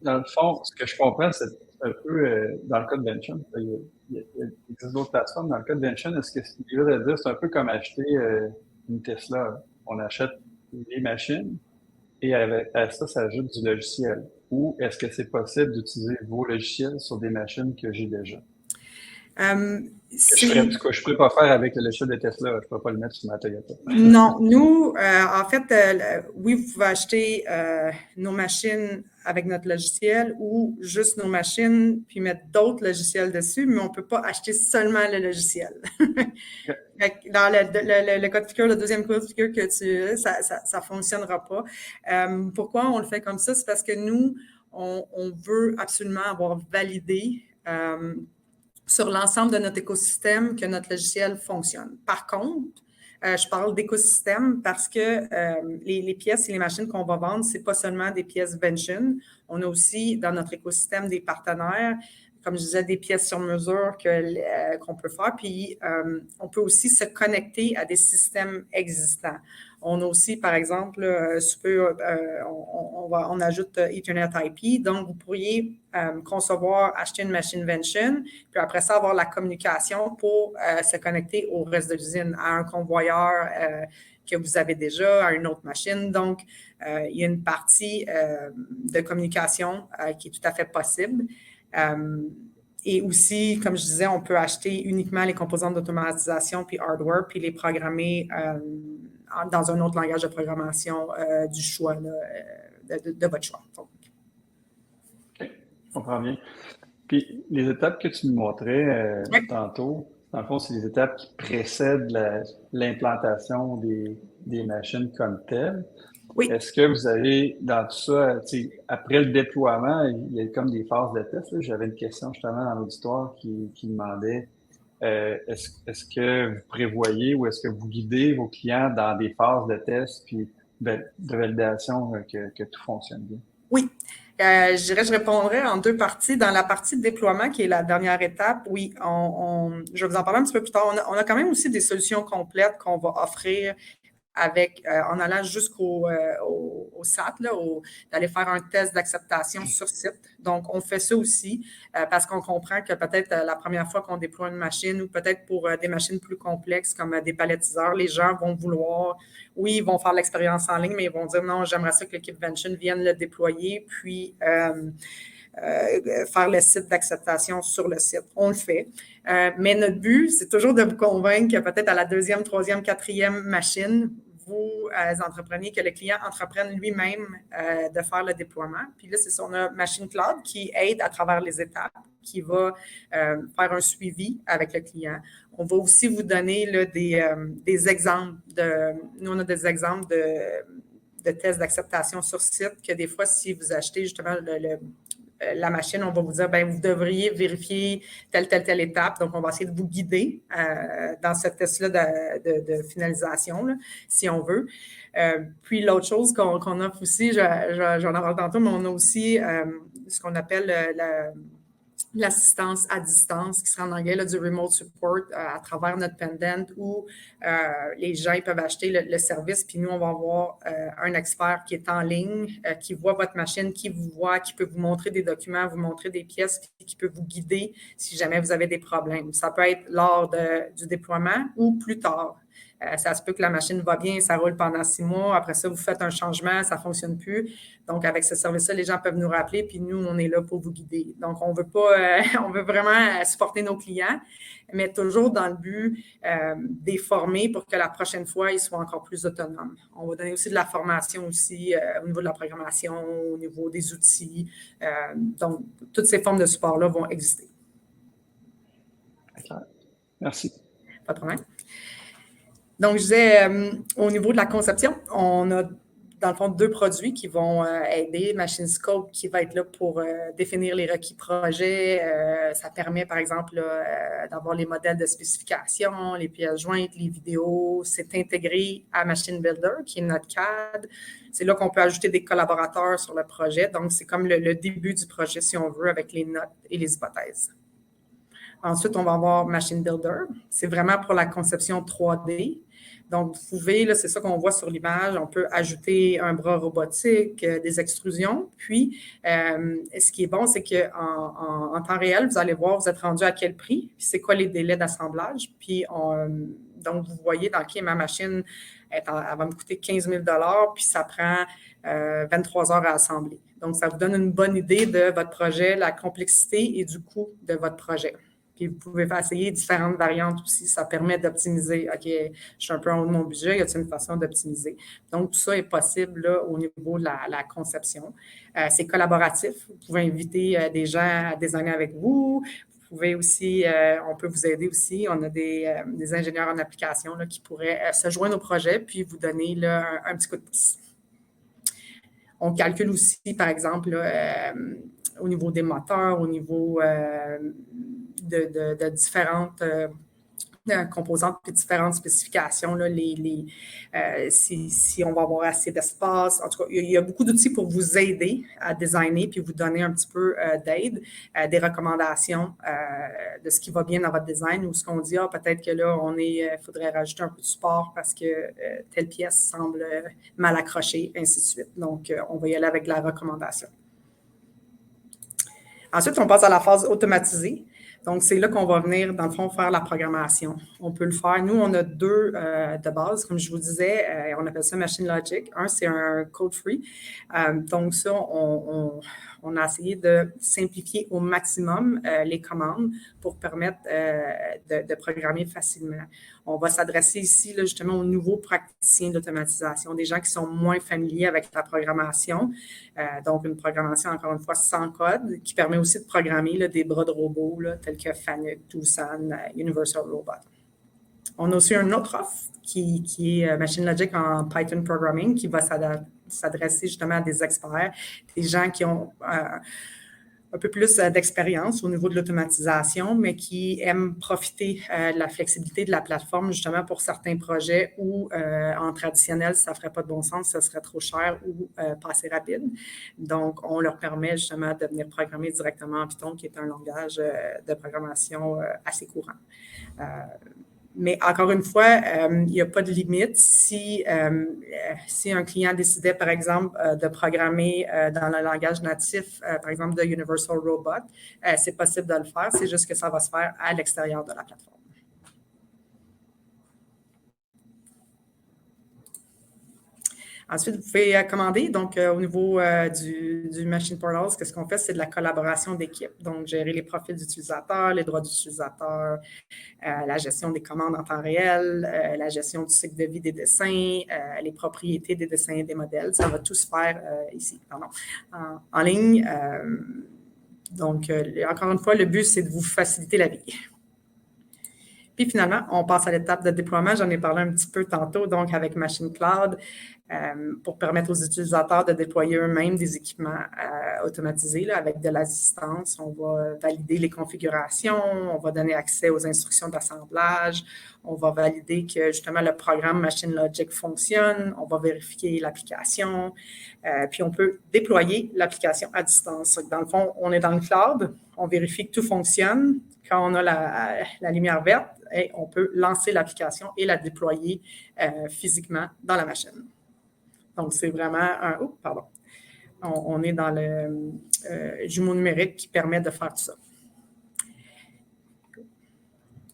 [SPEAKER 1] Dans le fond, ce que je comprends, c'est un peu dans le cas de Vention. Il existe d'autres plateformes. Dans le cas de Vention, est-ce que ce qu'il veut dire, c'est un peu comme acheter une Tesla? On achète des machines. Et à ça s'ajoute du logiciel. Ou est-ce que c'est possible d'utiliser vos logiciels sur des machines que j'ai déjà? Je ne pourrais pas faire avec le logiciel de Tesla. Je ne pourrais pas le mettre sur ma Toyota.
[SPEAKER 2] Non, nous, en fait, oui, vous pouvez acheter nos machines avec notre logiciel ou juste nos machines puis mettre d'autres logiciels dessus, mais on ne peut pas acheter seulement le logiciel. Dans le cas de figure, le deuxième cas de figure que ça ne fonctionnera pas. Pourquoi on le fait comme ça? C'est parce que nous, on veut absolument avoir validé sur l'ensemble de notre écosystème que notre logiciel fonctionne. Par contre, je parle d'écosystème parce que les pièces et les machines qu'on va vendre, ce n'est pas seulement des pièces Vention. On a aussi dans notre écosystème des partenaires, comme je disais, des pièces sur mesure qu'on peut faire. Puis, on peut aussi se connecter à des systèmes existants. On a aussi, par exemple, on ajoute Ethernet IP. Donc, vous pourriez concevoir, acheter une machine Vention, puis après ça, avoir la communication pour se connecter au reste de l'usine, à un convoyeur que vous avez déjà, à une autre machine. Donc, il y a une partie de communication qui est tout à fait possible. Et aussi, comme je disais, on peut acheter uniquement les composantes d'automatisation puis hardware, puis les programmer dans un autre langage de programmation du choix, là, de votre choix. Donc.
[SPEAKER 1] OK, je comprends bien. Puis, les étapes que tu nous montrais tantôt, dans le fond, c'est les étapes qui précèdent l'implantation des machines comme telles. Oui. Est-ce que vous avez, dans tout ça, après le déploiement, il y a comme des phases de test? Là. J'avais une question justement dans l'auditoire qui demandait est-ce que vous prévoyez ou est-ce que vous guidez vos clients dans des phases de test puis de validation que tout fonctionne bien?
[SPEAKER 2] Oui. Je répondrai en 2 parties. Dans la partie de déploiement, qui est la dernière étape, oui, je vais vous en parler un petit peu plus tard. On a quand même aussi des solutions complètes qu'on va offrir en allant jusqu'au au SAT, d'aller faire un test d'acceptation sur site. Donc, on fait ça aussi parce qu'on comprend que peut-être la première fois qu'on déploie une machine ou peut-être pour des machines plus complexes comme des palettiseurs, les gens vont vouloir, oui, ils vont faire l'expérience en ligne, mais ils vont dire non, j'aimerais ça que l'équipe Vention vienne le déployer, puis faire le site d'acceptation sur le site. On le fait. Mais notre but, c'est toujours de vous convaincre que peut-être à la 2e, 3e, 4e machine, vous entreprenez, que le client entreprenne lui-même de faire le déploiement. Puis là, c'est ça, on a Machine Cloud qui aide à travers les étapes, qui va faire un suivi avec le client. On va aussi vous donner là, des exemples nous, on a des exemples de tests d'acceptation sur site que des fois, si vous achetez justement la machine, on va vous dire, bien, vous devriez vérifier telle étape. Donc, on va essayer de vous guider dans ce test-là de finalisation, là, si on veut. Puis, l'autre chose qu'on offre aussi, j'en parle tantôt, mais on a aussi ce qu'on appelle l'assistance à distance, qui sera en anglais là, du remote support à travers notre pendant où les gens ils peuvent acheter le service, puis nous, on va avoir un expert qui est en ligne, qui voit votre machine, qui vous voit, qui peut vous montrer des documents, vous montrer des pièces, puis qui peut vous guider si jamais vous avez des problèmes. Ça peut être lors du déploiement ou plus tard. Ça se peut que la machine va bien, ça roule pendant 6 mois. Après ça, vous faites un changement, ça ne fonctionne plus. Donc, avec ce service-là, les gens peuvent nous rappeler, puis nous, on est là pour vous guider. Donc, on veut pas, on veut vraiment supporter nos clients, mais toujours dans le but des former pour que la prochaine fois, ils soient encore plus autonomes. On va donner aussi de la formation aussi au niveau de la programmation, au niveau des outils. Donc, toutes ces formes de support-là vont exister.
[SPEAKER 1] Merci.
[SPEAKER 2] Pas de problème. Donc, je disais, au niveau de la conception, on a dans le fond 2 produits qui vont aider. Machine Scope qui va être là pour définir les requis projets. Ça permet, par exemple, d'avoir les modèles de spécification, les pièces jointes, les vidéos. C'est intégré à Machine Builder, qui est notre CAD. C'est là qu'on peut ajouter des collaborateurs sur le projet. Donc, c'est comme le début du projet, si on veut, avec les notes et les hypothèses. Ensuite, on va avoir Machine Builder. C'est vraiment pour la conception 3D. Donc, vous pouvez, là, c'est ça qu'on voit sur l'image, on peut ajouter un bras robotique, des extrusions. Puis, ce qui est bon, c'est qu'en temps réel, vous allez voir, vous êtes rendu à quel prix, puis c'est quoi les délais d'assemblage. Puis, donc, vous voyez dans qui ma machine, elle va me coûter 15 000 $, puis ça prend 23 heures à assembler. Donc, ça vous donne une bonne idée de votre projet, la complexité et du coût de votre projet. Puis vous pouvez essayer différentes variantes aussi. Ça permet d'optimiser. OK, je suis un peu en haut de mon budget, y a-t-il une façon d'optimiser? Donc, tout ça est possible là, au niveau de la conception. C'est collaboratif. Vous pouvez inviter des gens à designer avec vous. Vous pouvez aussi, on peut vous aider aussi. On a des ingénieurs en application là, qui pourraient se joindre au projet puis vous donner là, un petit coup de pouce. On calcule aussi, par exemple, là, au niveau des moteurs, au niveau de différentes composantes et différentes spécifications, là, si on va avoir assez d'espace. En tout cas, il y a beaucoup d'outils pour vous aider à designer puis vous donner un petit peu d'aide, des recommandations de ce qui va bien dans votre design ou ce qu'on dit, peut-être que là, il faudrait rajouter un peu de support parce que telle pièce semble mal accrochée, ainsi de suite. Donc, on va y aller avec la recommandation. Ensuite, on passe à la phase automatisée. Donc, c'est là qu'on va venir, dans le fond, faire la programmation. On peut le faire. Nous, on a 2 de base, comme je vous disais. On appelle ça Machine Logic. Un, c'est un code free. Donc, ça, on a essayé de simplifier au maximum les commandes pour permettre de programmer facilement. On va s'adresser ici, là, justement, aux nouveaux praticiens d'automatisation, des gens qui sont moins familiers avec la programmation. Donc, une programmation, encore une fois, sans code, qui permet aussi de programmer là, des bras de robots là, tels que Fanuc, Doosan, Universal Robot. On a aussi un autre offre qui est Machine Logic en Python Programming qui va s'adresser justement à des experts, des gens qui ont un peu plus d'expérience au niveau de l'automatisation, mais qui aiment profiter de la flexibilité de la plateforme justement pour certains projets où en traditionnel, ça ne ferait pas de bon sens, ça serait trop cher ou pas assez rapide. Donc, on leur permet justement de venir programmer directement en Python, qui est un langage de programmation assez courant. Mais encore une fois, il n'y a pas de limite. Si un client décidait, par exemple, de programmer dans le langage natif, par exemple, de Universal Robot, c'est possible de le faire. C'est juste que ça va se faire à l'extérieur de la plateforme. Ensuite, vous pouvez commander. Donc, au niveau du Machine Portal, ce qu'on fait, c'est de la collaboration d'équipe. Donc, gérer les profils d'utilisateurs, les droits d'utilisateurs, la gestion des commandes en temps réel, la gestion du cycle de vie des dessins, les propriétés des dessins et des modèles. Ça va tout se faire ici, en ligne. Donc, encore une fois, le but, c'est de vous faciliter la vie. Puis finalement, on passe à l'étape de déploiement. J'en ai parlé un petit peu tantôt, donc avec Machine Cloud, pour permettre aux utilisateurs de déployer eux-mêmes des équipements automatisés là, avec de l'assistance. On va valider les configurations, on va donner accès aux instructions d'assemblage, on va valider que justement le programme Machine Logic fonctionne, on va vérifier l'application, puis on peut déployer l'application à distance. Dans le fond, on est dans le cloud, on vérifie que tout fonctionne. Quand on a la lumière verte, on peut lancer l'application et la déployer physiquement dans la machine. Donc, c'est vraiment un... Oh, pardon. On est dans le jumeau numérique qui permet de faire tout ça.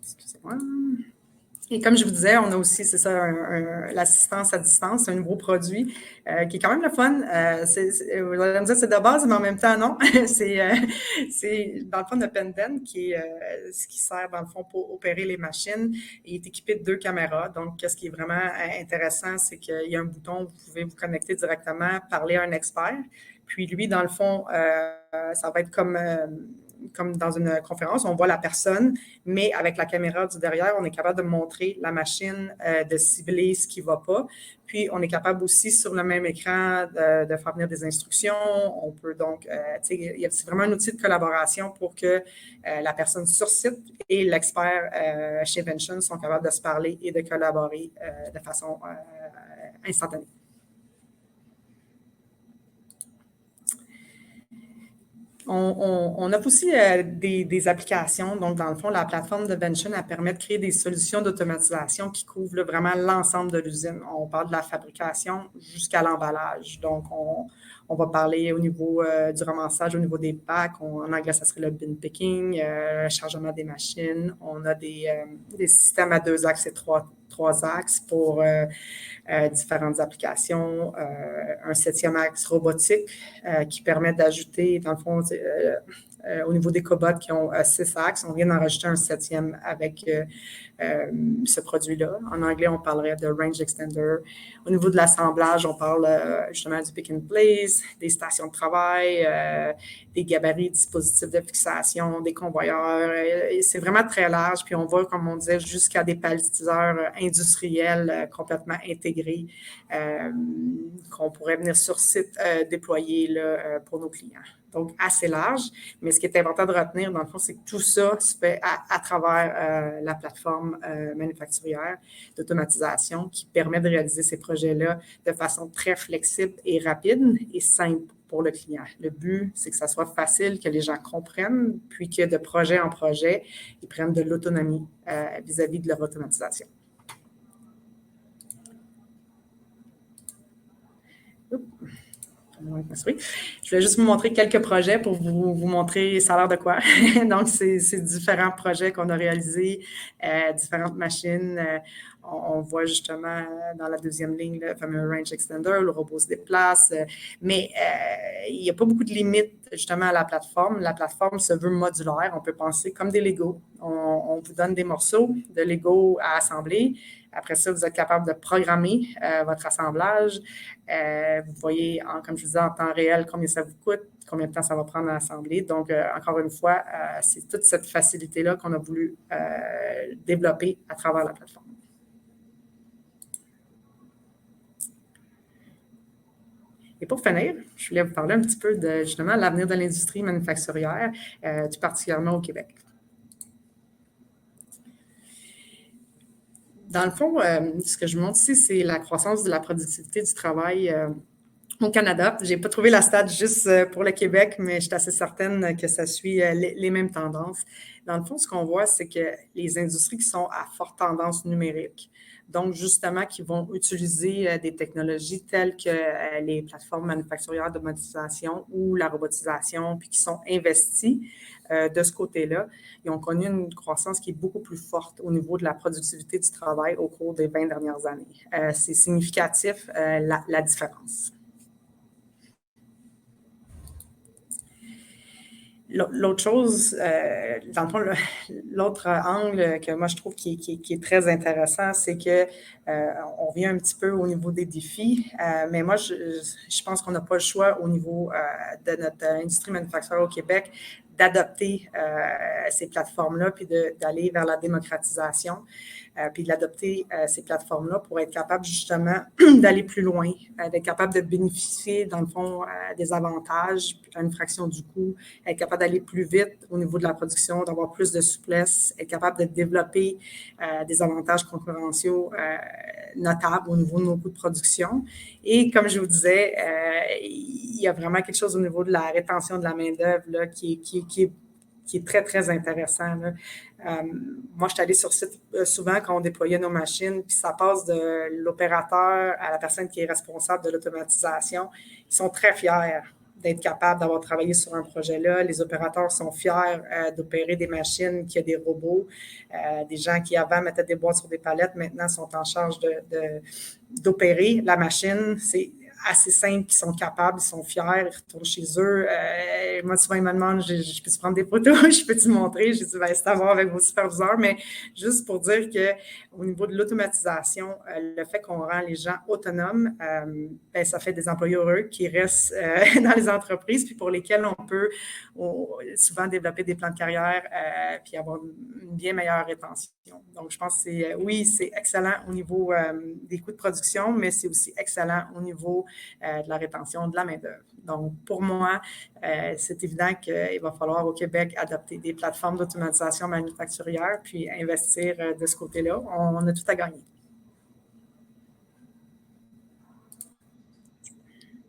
[SPEAKER 2] Excusez-moi. Et comme je vous disais, on a aussi, c'est ça, l'assistance à distance, un nouveau produit qui est quand même le fun. Vous allez me dire, c'est de base, mais en même temps, non. c'est dans le fond, le Pendant qui est ce qui sert, dans le fond, pour opérer les machines. Il est équipé de 2 caméras. Donc, ce qui est vraiment intéressant, c'est qu'il y a un bouton où vous pouvez vous connecter directement, parler à un expert. Puis lui, dans le fond, ça va être comme dans une conférence, on voit la personne, mais avec la caméra du derrière, on est capable de montrer la machine, de cibler ce qui ne va pas. Puis, on est capable aussi, sur le même écran, de faire venir des instructions. On peut donc, c'est vraiment un outil de collaboration pour que la personne sur site et l'expert chez Vention sont capables de se parler et de collaborer de façon instantanée. On offre aussi des applications. Donc, dans le fond, la plateforme de Vention, elle permet de créer des solutions d'automatisation qui couvrent là, vraiment l'ensemble de l'usine. On parle de la fabrication jusqu'à l'emballage. Donc, on va parler au niveau du ramassage, au niveau des packs. En anglais, ça serait le bin picking, le chargement des machines. On a des systèmes à 2 axes et 3 axes pour différentes applications. Un 7e axe robotique qui permet d'ajouter, dans le fond, au niveau des cobots qui ont 6 axes, on vient d'en rajouter un 7e avec ce produit-là. En anglais, on parlerait de range extender. Au niveau de l'assemblage, on parle justement du pick and place, des stations de travail, des gabarits, dispositifs de fixation, des convoyeurs. C'est vraiment très large. Puis on va, comme on disait, jusqu'à des palettiseurs industriels complètement intégrés qu'on pourrait venir sur site déployer là, pour nos clients. Donc, assez large. Mais ce qui est important de retenir, dans le fond, c'est que tout ça se fait à travers la plateforme manufacturière d'automatisation qui permet de réaliser ces projets-là de façon très flexible et rapide et simple pour le client. Le but, c'est que ça soit facile, que les gens comprennent, puis que de projet en projet, ils prennent de l'autonomie vis-à-vis de leur automatisation. Je vais juste vous montrer quelques projets pour vous montrer ça a l'air de quoi. Donc, c'est différents projets qu'on a réalisés, différentes machines. On voit justement dans la 2e ligne le fameux range extender, le robot se déplace, mais il n'y a pas beaucoup de limites justement à la plateforme. La plateforme se veut modulaire. On peut penser comme des Legos. On vous donne des morceaux de Lego à assembler. Après ça, vous êtes capable de programmer votre assemblage. Vous voyez, comme je vous disais, en temps réel, combien ça vous coûte, combien de temps ça va prendre à assembler. Donc, encore une fois, c'est toute cette facilité-là qu'on a voulu développer à travers la plateforme. Et pour finir, je voulais vous parler un petit peu de justement l'avenir de l'industrie manufacturière, tout particulièrement au Québec. Dans le fond, ce que je montre ici, c'est la croissance de la productivité du travail au Canada. Je n'ai pas trouvé la stat juste pour le Québec, mais je suis assez certaine que ça suit les mêmes tendances. Dans le fond, ce qu'on voit, c'est que les industries qui sont à forte tendance numérique, donc justement qui vont utiliser des technologies telles que les plateformes manufacturières d'automatisation ou la robotisation, puis qui sont investies de ce côté-là, ils ont connu une croissance qui est beaucoup plus forte au niveau de la productivité du travail au cours des 20 dernières années. C'est significatif, la différence. L'autre chose, dans le fond, l'autre angle que moi je trouve qui est très intéressant, c'est que on revient un petit peu au niveau des défis, mais moi je pense qu'on n'a pas le choix au niveau de notre industrie manufacturière au Québec d'adopter ces plateformes-là puis d'aller vers la démocratisation. Puis d'adopter ces plateformes-là pour être capable justement d'aller plus loin, d'être capable de bénéficier, dans le fond, des avantages, à une fraction du coût, être capable d'aller plus vite au niveau de la production, d'avoir plus de souplesse, être capable de développer des avantages concurrentiaux notables au niveau de nos coûts de production. Et comme je vous disais, il y a vraiment quelque chose au niveau de la rétention de la main-d'œuvre qui est très, très intéressant. Moi, je suis allée sur site souvent quand on déployait nos machines, puis ça passe de l'opérateur à la personne qui est responsable de l'automatisation. Ils sont très fiers d'être capables d'avoir travaillé sur un projet-là. Les opérateurs sont fiers d'opérer des machines, qu'il y a des robots, des gens qui avant mettaient des boîtes sur des palettes, maintenant sont en charge d'opérer la machine. C'est assez simples, qui sont capables, ils sont fiers, ils retournent chez eux. Moi, souvent, ils me demandent, je peux-tu prendre des photos? Je peux-tu montrer? J'ai dit, ben, c'est à voir avec vos superviseurs, mais juste pour dire qu'au niveau de l'automatisation, le fait qu'on rend les gens autonomes, ben, ça fait des employés heureux qui restent dans les entreprises, puis pour lesquels on peut souvent développer des plans de carrière, puis avoir une bien meilleure rétention. Donc, je pense que c'est excellent au niveau des coûts de production, mais c'est aussi excellent au niveau de la rétention de la main-d'œuvre. Donc, pour moi, c'est évident qu'il va falloir au Québec adopter des plateformes d'automatisation manufacturière puis investir de ce côté-là. On a tout à gagner.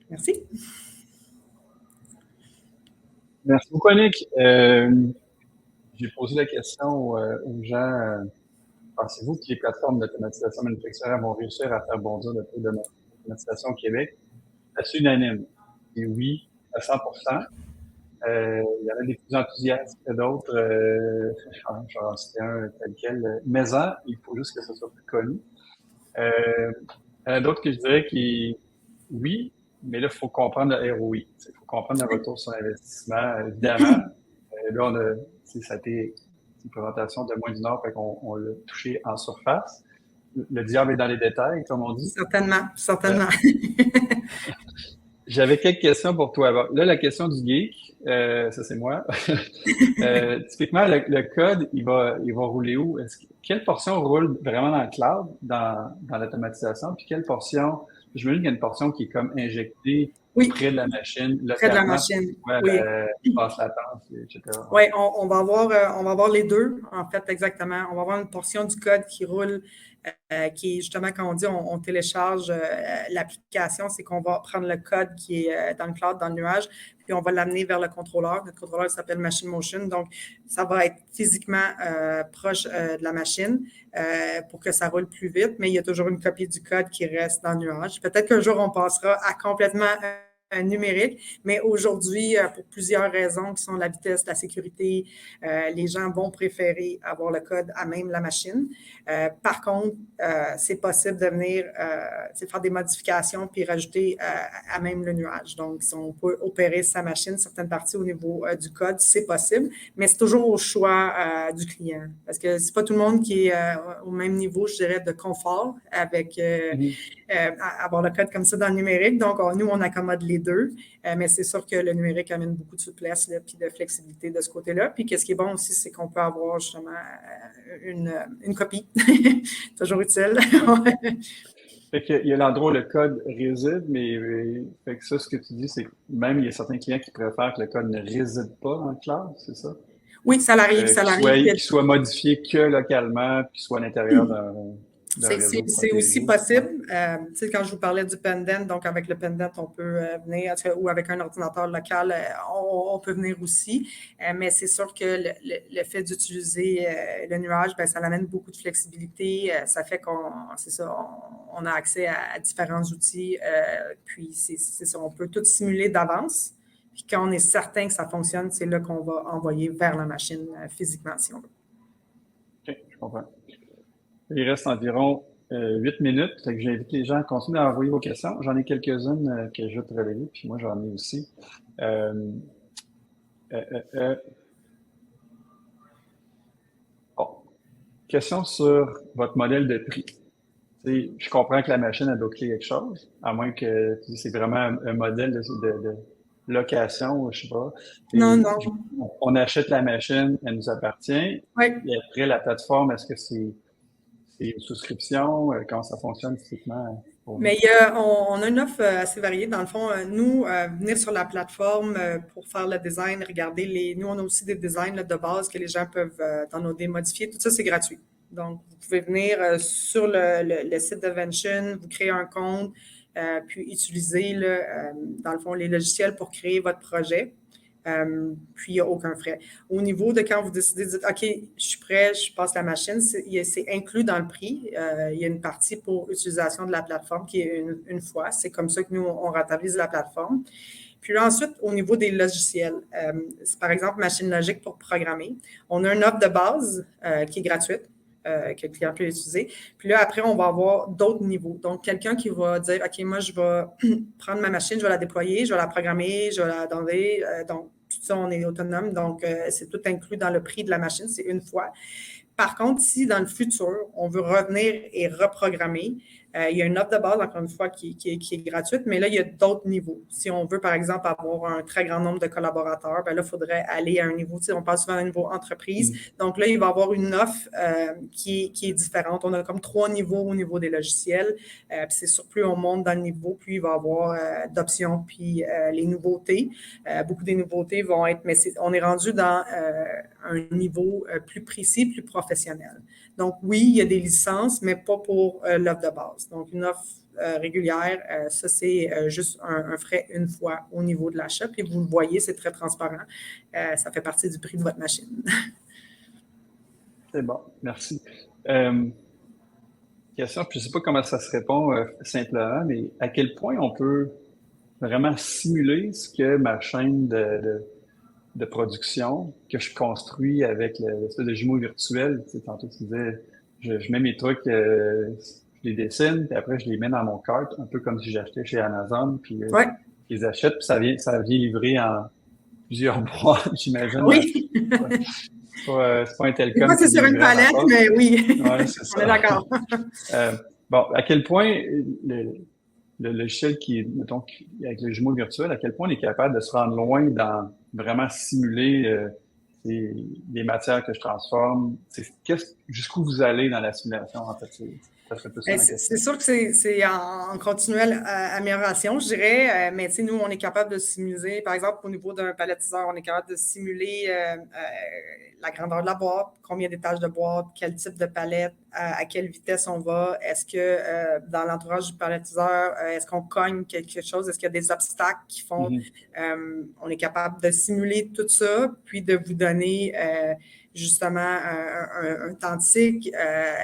[SPEAKER 2] Merci.
[SPEAKER 1] Merci beaucoup, Annick. J'ai posé la question aux gens. Pensez-vous que les plateformes d'automatisation manufacturière vont réussir à faire bondir le taux d'automatisation au Québec? C'est unanime. Et oui, à 100%. Il y en a des plus enthousiastes que d'autres. J'en cite un tel quel. Maison, il faut juste que ce soit plus connu. Il y en a d'autres que je dirais qui, oui, mais là, il faut comprendre le ROI. Il faut comprendre le retour sur investissement, évidemment. Là, ça a été une présentation de moins d'une heure, fait qu'on l'a touché en surface. Le diable est dans les détails, comme on dit.
[SPEAKER 2] Certainement, certainement.
[SPEAKER 1] J'avais quelques questions pour toi. Là, la question du geek, ça c'est moi. Typiquement, le code, il va rouler où? Quelle portion roule vraiment dans le cloud, dans l'automatisation, puis quelle portion, je me dis qu'il y a une portion qui est comme injectée près de la machine,
[SPEAKER 2] près de la machine,
[SPEAKER 1] passe latence, etc.
[SPEAKER 2] Oui, on va avoir les deux, en fait, exactement. On va avoir une portion du code qui roule, qui est justement, quand on dit on télécharge l'application, c'est qu'on va prendre le code qui est dans le cloud, dans le nuage, puis on va l'amener vers le contrôleur. Notre contrôleur s'appelle Machine Motion, donc ça va être physiquement proche de la machine pour que ça roule plus vite, mais il y a toujours une copie du code qui reste dans le nuage. Peut-être qu'un jour, on passera à complètement numérique, mais aujourd'hui, pour plusieurs raisons qui sont la vitesse, la sécurité, les gens vont préférer avoir le code à même la machine. Par contre, c'est possible de venir faire des modifications puis rajouter à même le nuage. Donc, si on peut opérer sa machine, certaines parties au niveau du code, c'est possible, mais c'est toujours au choix du client. Parce que c'est pas tout le monde qui est au même niveau, je dirais, de confort avec avoir le code comme ça dans le numérique. Donc, nous, on accommode les deux, mais c'est sûr que le numérique amène beaucoup de souplesse puis de flexibilité de ce côté-là. Puis, qu'est-ce qui est bon aussi, c'est qu'on peut avoir justement une copie. Toujours utile.
[SPEAKER 1] Fait qu'il y a l'endroit où le code réside, mais fait que ça, ce que tu dis, c'est que même il y a certains clients qui préfèrent que le code ne réside pas dans le cloud, c'est ça?
[SPEAKER 2] Oui, ça l'arrive, ça l'arrive.
[SPEAKER 1] Qu'il soit modifié que localement, puis qu'il soit à l'intérieur d'un...
[SPEAKER 2] C'est aussi possible. Tu sais, quand je vous parlais du pendant, donc avec le pendant, on peut venir, ou avec un ordinateur local, on peut venir aussi. Mais c'est sûr que le fait d'utiliser le nuage, ben, ça amène beaucoup de flexibilité. Ça fait on a accès à différents outils. Puis c'est ça, on peut tout simuler d'avance. Puis quand on est certain que ça fonctionne, c'est là qu'on va envoyer vers la machine physiquement, si on veut.
[SPEAKER 1] OK, je comprends. Il reste environ 8 minutes, fait que j'invite les gens à continuer à envoyer vos questions. J'en ai quelques-unes que je vais te relayer, puis moi j'en ai aussi. Bon. Question sur votre modèle de prix. T'sais, je comprends que la machine elle doit coûter quelque chose, à moins que c'est vraiment un modèle de location, je sais pas.
[SPEAKER 2] Non.
[SPEAKER 1] On achète la machine, elle nous appartient.
[SPEAKER 2] Oui.
[SPEAKER 1] Et après, la plateforme, est-ce que c'est une souscription? Comment ça fonctionne typiquement?
[SPEAKER 2] Mais on a une offre assez variée. Dans le fond, nous, venir sur la plateforme pour faire le design, regarder nous, on a aussi des designs là, de base que les gens peuvent downloader, modifier. Tout ça, c'est gratuit. Donc, vous pouvez venir sur le site de Vention, vous créez un compte, puis utiliser, dans le fond, les logiciels pour créer votre projet. Puis, il n'y a aucun frais. Au niveau de quand vous décidez de dire, OK, je suis prêt, je passe la machine, c'est inclus dans le prix. Il y a une partie pour utilisation de la plateforme qui est une fois. C'est comme ça que nous, on rentabilise la plateforme. Puis là, ensuite, au niveau des logiciels, c'est par exemple Machine Logic pour programmer. On a une offre de base qui est gratuite. Que le client peut utiliser. Puis là, après, on va avoir d'autres niveaux. Donc, quelqu'un qui va dire, OK, moi, je vais prendre ma machine, je vais la déployer, je vais la programmer, je vais la donner. Donc, tout ça, on est autonome. Donc, c'est tout inclus dans le prix de la machine. C'est une fois. Par contre, si dans le futur, on veut revenir et reprogrammer, il y a une offre de base, encore une fois, qui est gratuite, mais là, il y a d'autres niveaux. Si on veut, par exemple, avoir un très grand nombre de collaborateurs, bien là, il faudrait aller à un niveau, tu sais, on passe souvent à un niveau entreprise. Donc là, il va y avoir une offre qui est différente. On a comme 3 niveaux au niveau des logiciels. Puis c'est sûr, plus on monte dans le niveau, plus il va y avoir d'options, puis les nouveautés. Beaucoup des nouveautés vont être, mais on est rendu dans un niveau plus précis, plus professionnel. Donc, oui, il y a des licences, mais pas pour l'offre de base. Donc, une offre régulière, ça, c'est juste un frais une fois au niveau de l'achat. Puis, vous le voyez, c'est très transparent. Ça fait partie du prix de votre machine.
[SPEAKER 1] C'est bon, merci. Question, je ne sais pas comment ça se répond simplement, mais à quel point on peut vraiment simuler ce que ma chaîne de production que je construis avec l'espèce de jumeau virtuel. Tu sais, tantôt, tu disais, je mets mes trucs, je les dessine, puis après, je les mets dans mon cart, un peu comme si j'achetais chez Amazon, puis
[SPEAKER 2] Ouais.
[SPEAKER 1] je les achète, puis ça vient livrer en plusieurs boîtes, j'imagine.
[SPEAKER 2] Oui.
[SPEAKER 1] C'est pas un Telcom.
[SPEAKER 2] Moi, c'est sur une palette, mais oui.
[SPEAKER 1] Ouais, c'est ça.
[SPEAKER 2] On est d'accord.
[SPEAKER 1] Bon, à quel point le logiciel mettons, avec le jumeau virtuel, à quel point on est capable de se rendre loin dans vraiment simuler les matières que je transforme? Jusqu'où vous allez dans la simulation, en fait?
[SPEAKER 2] C'est sûr que c'est en continuelle amélioration, je dirais, mais tu sais, nous, on est capable de simuler, par exemple, au niveau d'un palettiseur, on est capable de simuler la grandeur de la boîte, combien d'étages de boîte, quel type de palette, à quelle vitesse on va, est-ce que dans l'entourage du palettiseur, est-ce qu'on cogne quelque chose, est-ce qu'il y a des obstacles qui font, on est capable de simuler tout ça, puis de vous donner justement un temps de cycle,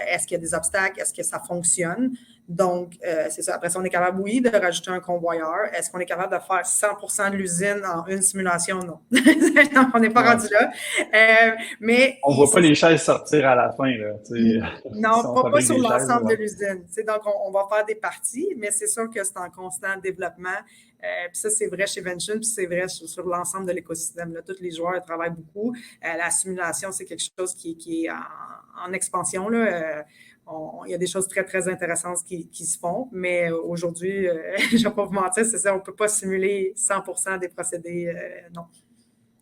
[SPEAKER 2] est-ce qu'il y a des obstacles, est-ce que ça fonctionne? Donc, c'est ça. Après ça, on est capable, oui, de rajouter un convoyeur. Est-ce qu'on est capable de faire 100% de l'usine en une simulation? Non. Non, on n'est pas rendu là. Mais
[SPEAKER 1] on ne voit pas les chaises sortir à la fin. Là,
[SPEAKER 2] non, pas sur l'ensemble de l'usine. Donc, on va faire des parties, mais c'est sûr que c'est en constant développement. Puis ça, c'est vrai chez Vention, puis c'est vrai sur l'ensemble de l'écosystème. Là, tous les joueurs travaillent beaucoup. La simulation, c'est quelque chose qui est en expansion. Là. Il y a des choses très, très intéressantes qui se font, mais aujourd'hui, je ne vais pas vous mentir, c'est ça, on ne peut pas simuler 100% des procédés, non.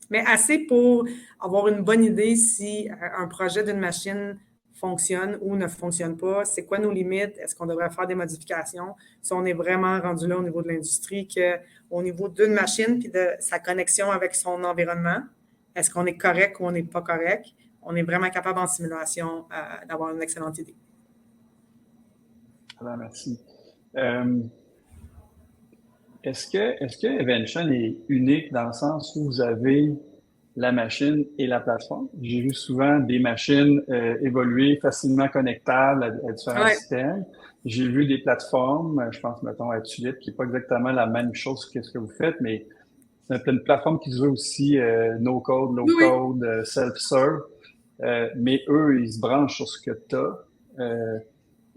[SPEAKER 2] Mais assez pour avoir une bonne idée si un projet d'une machine fonctionne ou ne fonctionne pas, c'est quoi nos limites, est-ce qu'on devrait faire des modifications, si on est vraiment rendu là au niveau de l'industrie, qu'au niveau d'une machine puis de sa connexion avec son environnement, est-ce qu'on est correct ou on n'est pas correct, on est vraiment capable en simulation d'avoir une excellente idée.
[SPEAKER 1] Alors, merci. Est-ce que Evention est unique dans le sens où vous avez la machine et la plateforme? J'ai vu souvent des machines évoluer facilement connectables à différents
[SPEAKER 2] Ouais.
[SPEAKER 1] systèmes. J'ai vu des plateformes, je pense mettons à Tulip, qui n'est pas exactement la même chose que ce que vous faites, mais c'est une plateforme qui se veut aussi no-code,
[SPEAKER 2] Oui, oui.
[SPEAKER 1] low-code, self-serve. Mais eux, ils se branchent sur ce que tu as.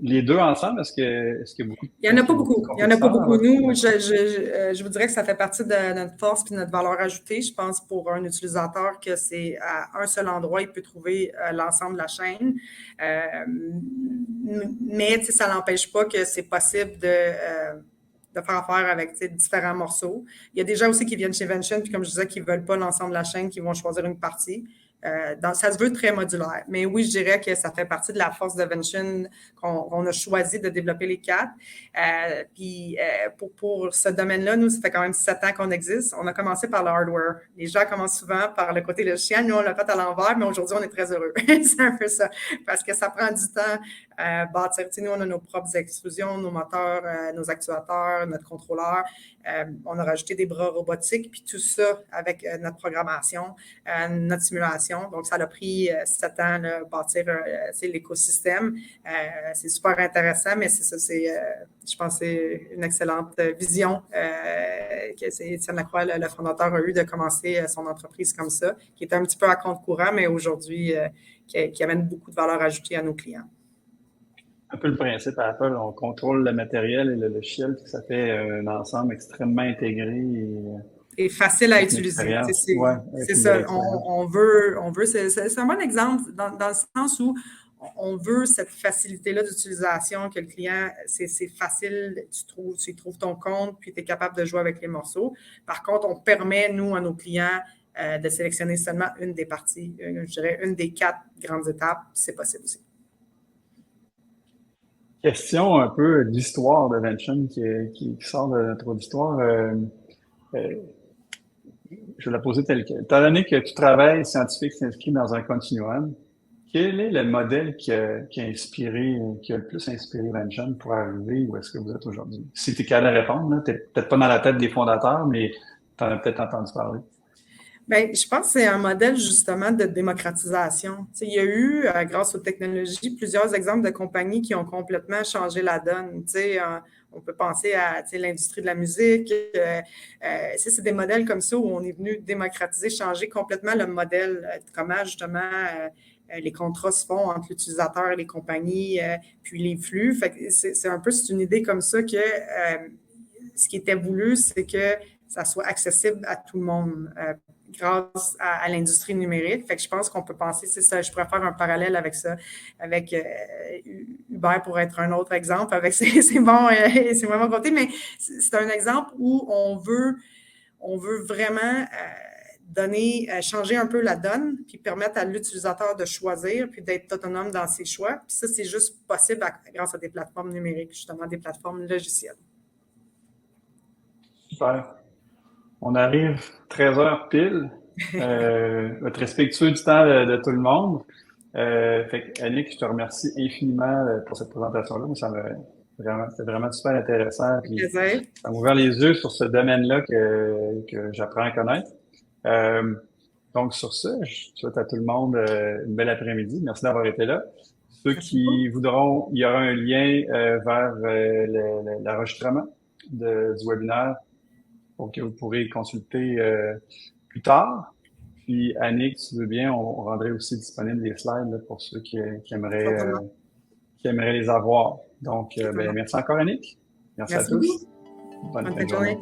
[SPEAKER 1] Les deux ensemble, est-ce qu'il y a beaucoup de,
[SPEAKER 2] Il n'y en a pas
[SPEAKER 1] beaucoup de
[SPEAKER 2] beaucoup. Il n'y en a pas
[SPEAKER 1] compétiteurs dans
[SPEAKER 2] beaucoup.
[SPEAKER 1] votre...
[SPEAKER 2] Nous,
[SPEAKER 1] D'accord.
[SPEAKER 2] je vous dirais que ça fait partie de notre force et de notre valeur ajoutée. Je pense pour un utilisateur que c'est à un seul endroit, il peut trouver l'ensemble de la chaîne. Mais ça n'empêche pas que c'est possible de faire affaire avec différents morceaux. Il y a des gens aussi qui viennent chez Vention, puis comme je disais, qui ne veulent pas l'ensemble de la chaîne, qui vont choisir une partie. Ça se veut très modulaire. Mais oui, je dirais que ça fait partie de la force de Vention qu'on a choisi de développer les quatre. Pour ce domaine-là, nous, ça fait quand même 7 ans qu'on existe. On a commencé par le hardware. Les gens commencent souvent par le côté logiciel. Nous, on l'a fait à l'envers, mais aujourd'hui, on est très heureux. C'est un peu ça. Parce que ça prend du temps bâtir. Nous, on a nos propres extrusions, nos moteurs, nos actuateurs, notre contrôleur. On a rajouté des bras robotiques, puis tout ça avec notre programmation, notre simulation. Donc, ça a pris 7 ans de bâtir l'écosystème. C'est super intéressant, mais c'est ça, je pense que c'est une excellente vision que Étienne Lacroix, le fondateur, a eu de commencer son entreprise comme ça, qui était un petit peu à compte courant, mais aujourd'hui, qui amène beaucoup de valeur ajoutée à nos clients.
[SPEAKER 1] Un peu le principe à Apple, on contrôle le matériel et le logiciel, puis ça fait un ensemble extrêmement intégré
[SPEAKER 2] et facile à
[SPEAKER 1] avec une
[SPEAKER 2] utiliser.
[SPEAKER 1] expérience. Ouais, avec
[SPEAKER 2] C'est
[SPEAKER 1] une belle
[SPEAKER 2] ça.
[SPEAKER 1] expérience.
[SPEAKER 2] On veut c'est un bon exemple dans le sens où on veut cette facilité-là d'utilisation, que le client, c'est facile, tu trouves ton compte, puis tu es capable de jouer avec les morceaux. Par contre, on permet, nous, à nos clients, de sélectionner seulement une des parties, je dirais une des 4 grandes étapes, c'est possible aussi.
[SPEAKER 1] Question un peu d'histoire de Vention qui sort de notre auditoire. Je vais la poser telle quelle. Étant donné que tu travailles scientifique s'inscrit dans un continuum, quel est le modèle qui a le plus inspiré Vention pour arriver où est-ce que vous êtes aujourd'hui? Si tu es capable de répondre, tu n'es peut-être pas dans la tête des fondateurs, mais tu en as peut-être entendu parler.
[SPEAKER 2] Bien, je pense que c'est un modèle justement de démocratisation. Il y a eu, grâce aux technologies, plusieurs exemples de compagnies qui ont complètement changé la donne. On peut penser à l'industrie de la musique. C'est des modèles comme ça où on est venu démocratiser, changer complètement le modèle, comment justement les contrats se font entre l'utilisateur et les compagnies, puis les flux. Fait que c'est une idée comme ça que ce qui était voulu, c'est que ça soit accessible à tout le monde. Grâce à l'industrie numérique. Fait que je pense qu'on peut penser, c'est ça, je pourrais faire un parallèle avec ça, avec Uber pour être un autre exemple, avec c'est bon, c'est vraiment côté, mais c'est un exemple où on veut vraiment changer un peu la donne, puis permettre à l'utilisateur de choisir, puis d'être autonome dans ses choix. Puis ça, c'est juste possible grâce à des plateformes numériques, justement, des plateformes logicielles.
[SPEAKER 1] Super. On arrive 13 heures pile. Être respectueux du temps de tout le monde. Fait que, Annick, je te remercie infiniment pour cette présentation-là. C'était vraiment super intéressant. Puis, ça m'a ouvert les yeux sur ce domaine-là que j'apprends à connaître. Donc, sur ce, je souhaite à tout le monde une belle après-midi. Merci d'avoir été là. Ceux qui voudront, il y aura un lien vers l'enregistrement du webinaire pour que vous pourrez consulter plus tard. Puis, Annick, si tu veux bien, on rendrait aussi disponible les slides là, pour ceux qui aimeraient les avoir. Donc, merci encore, Annick. Merci à tous.
[SPEAKER 2] Bonne fin de journée.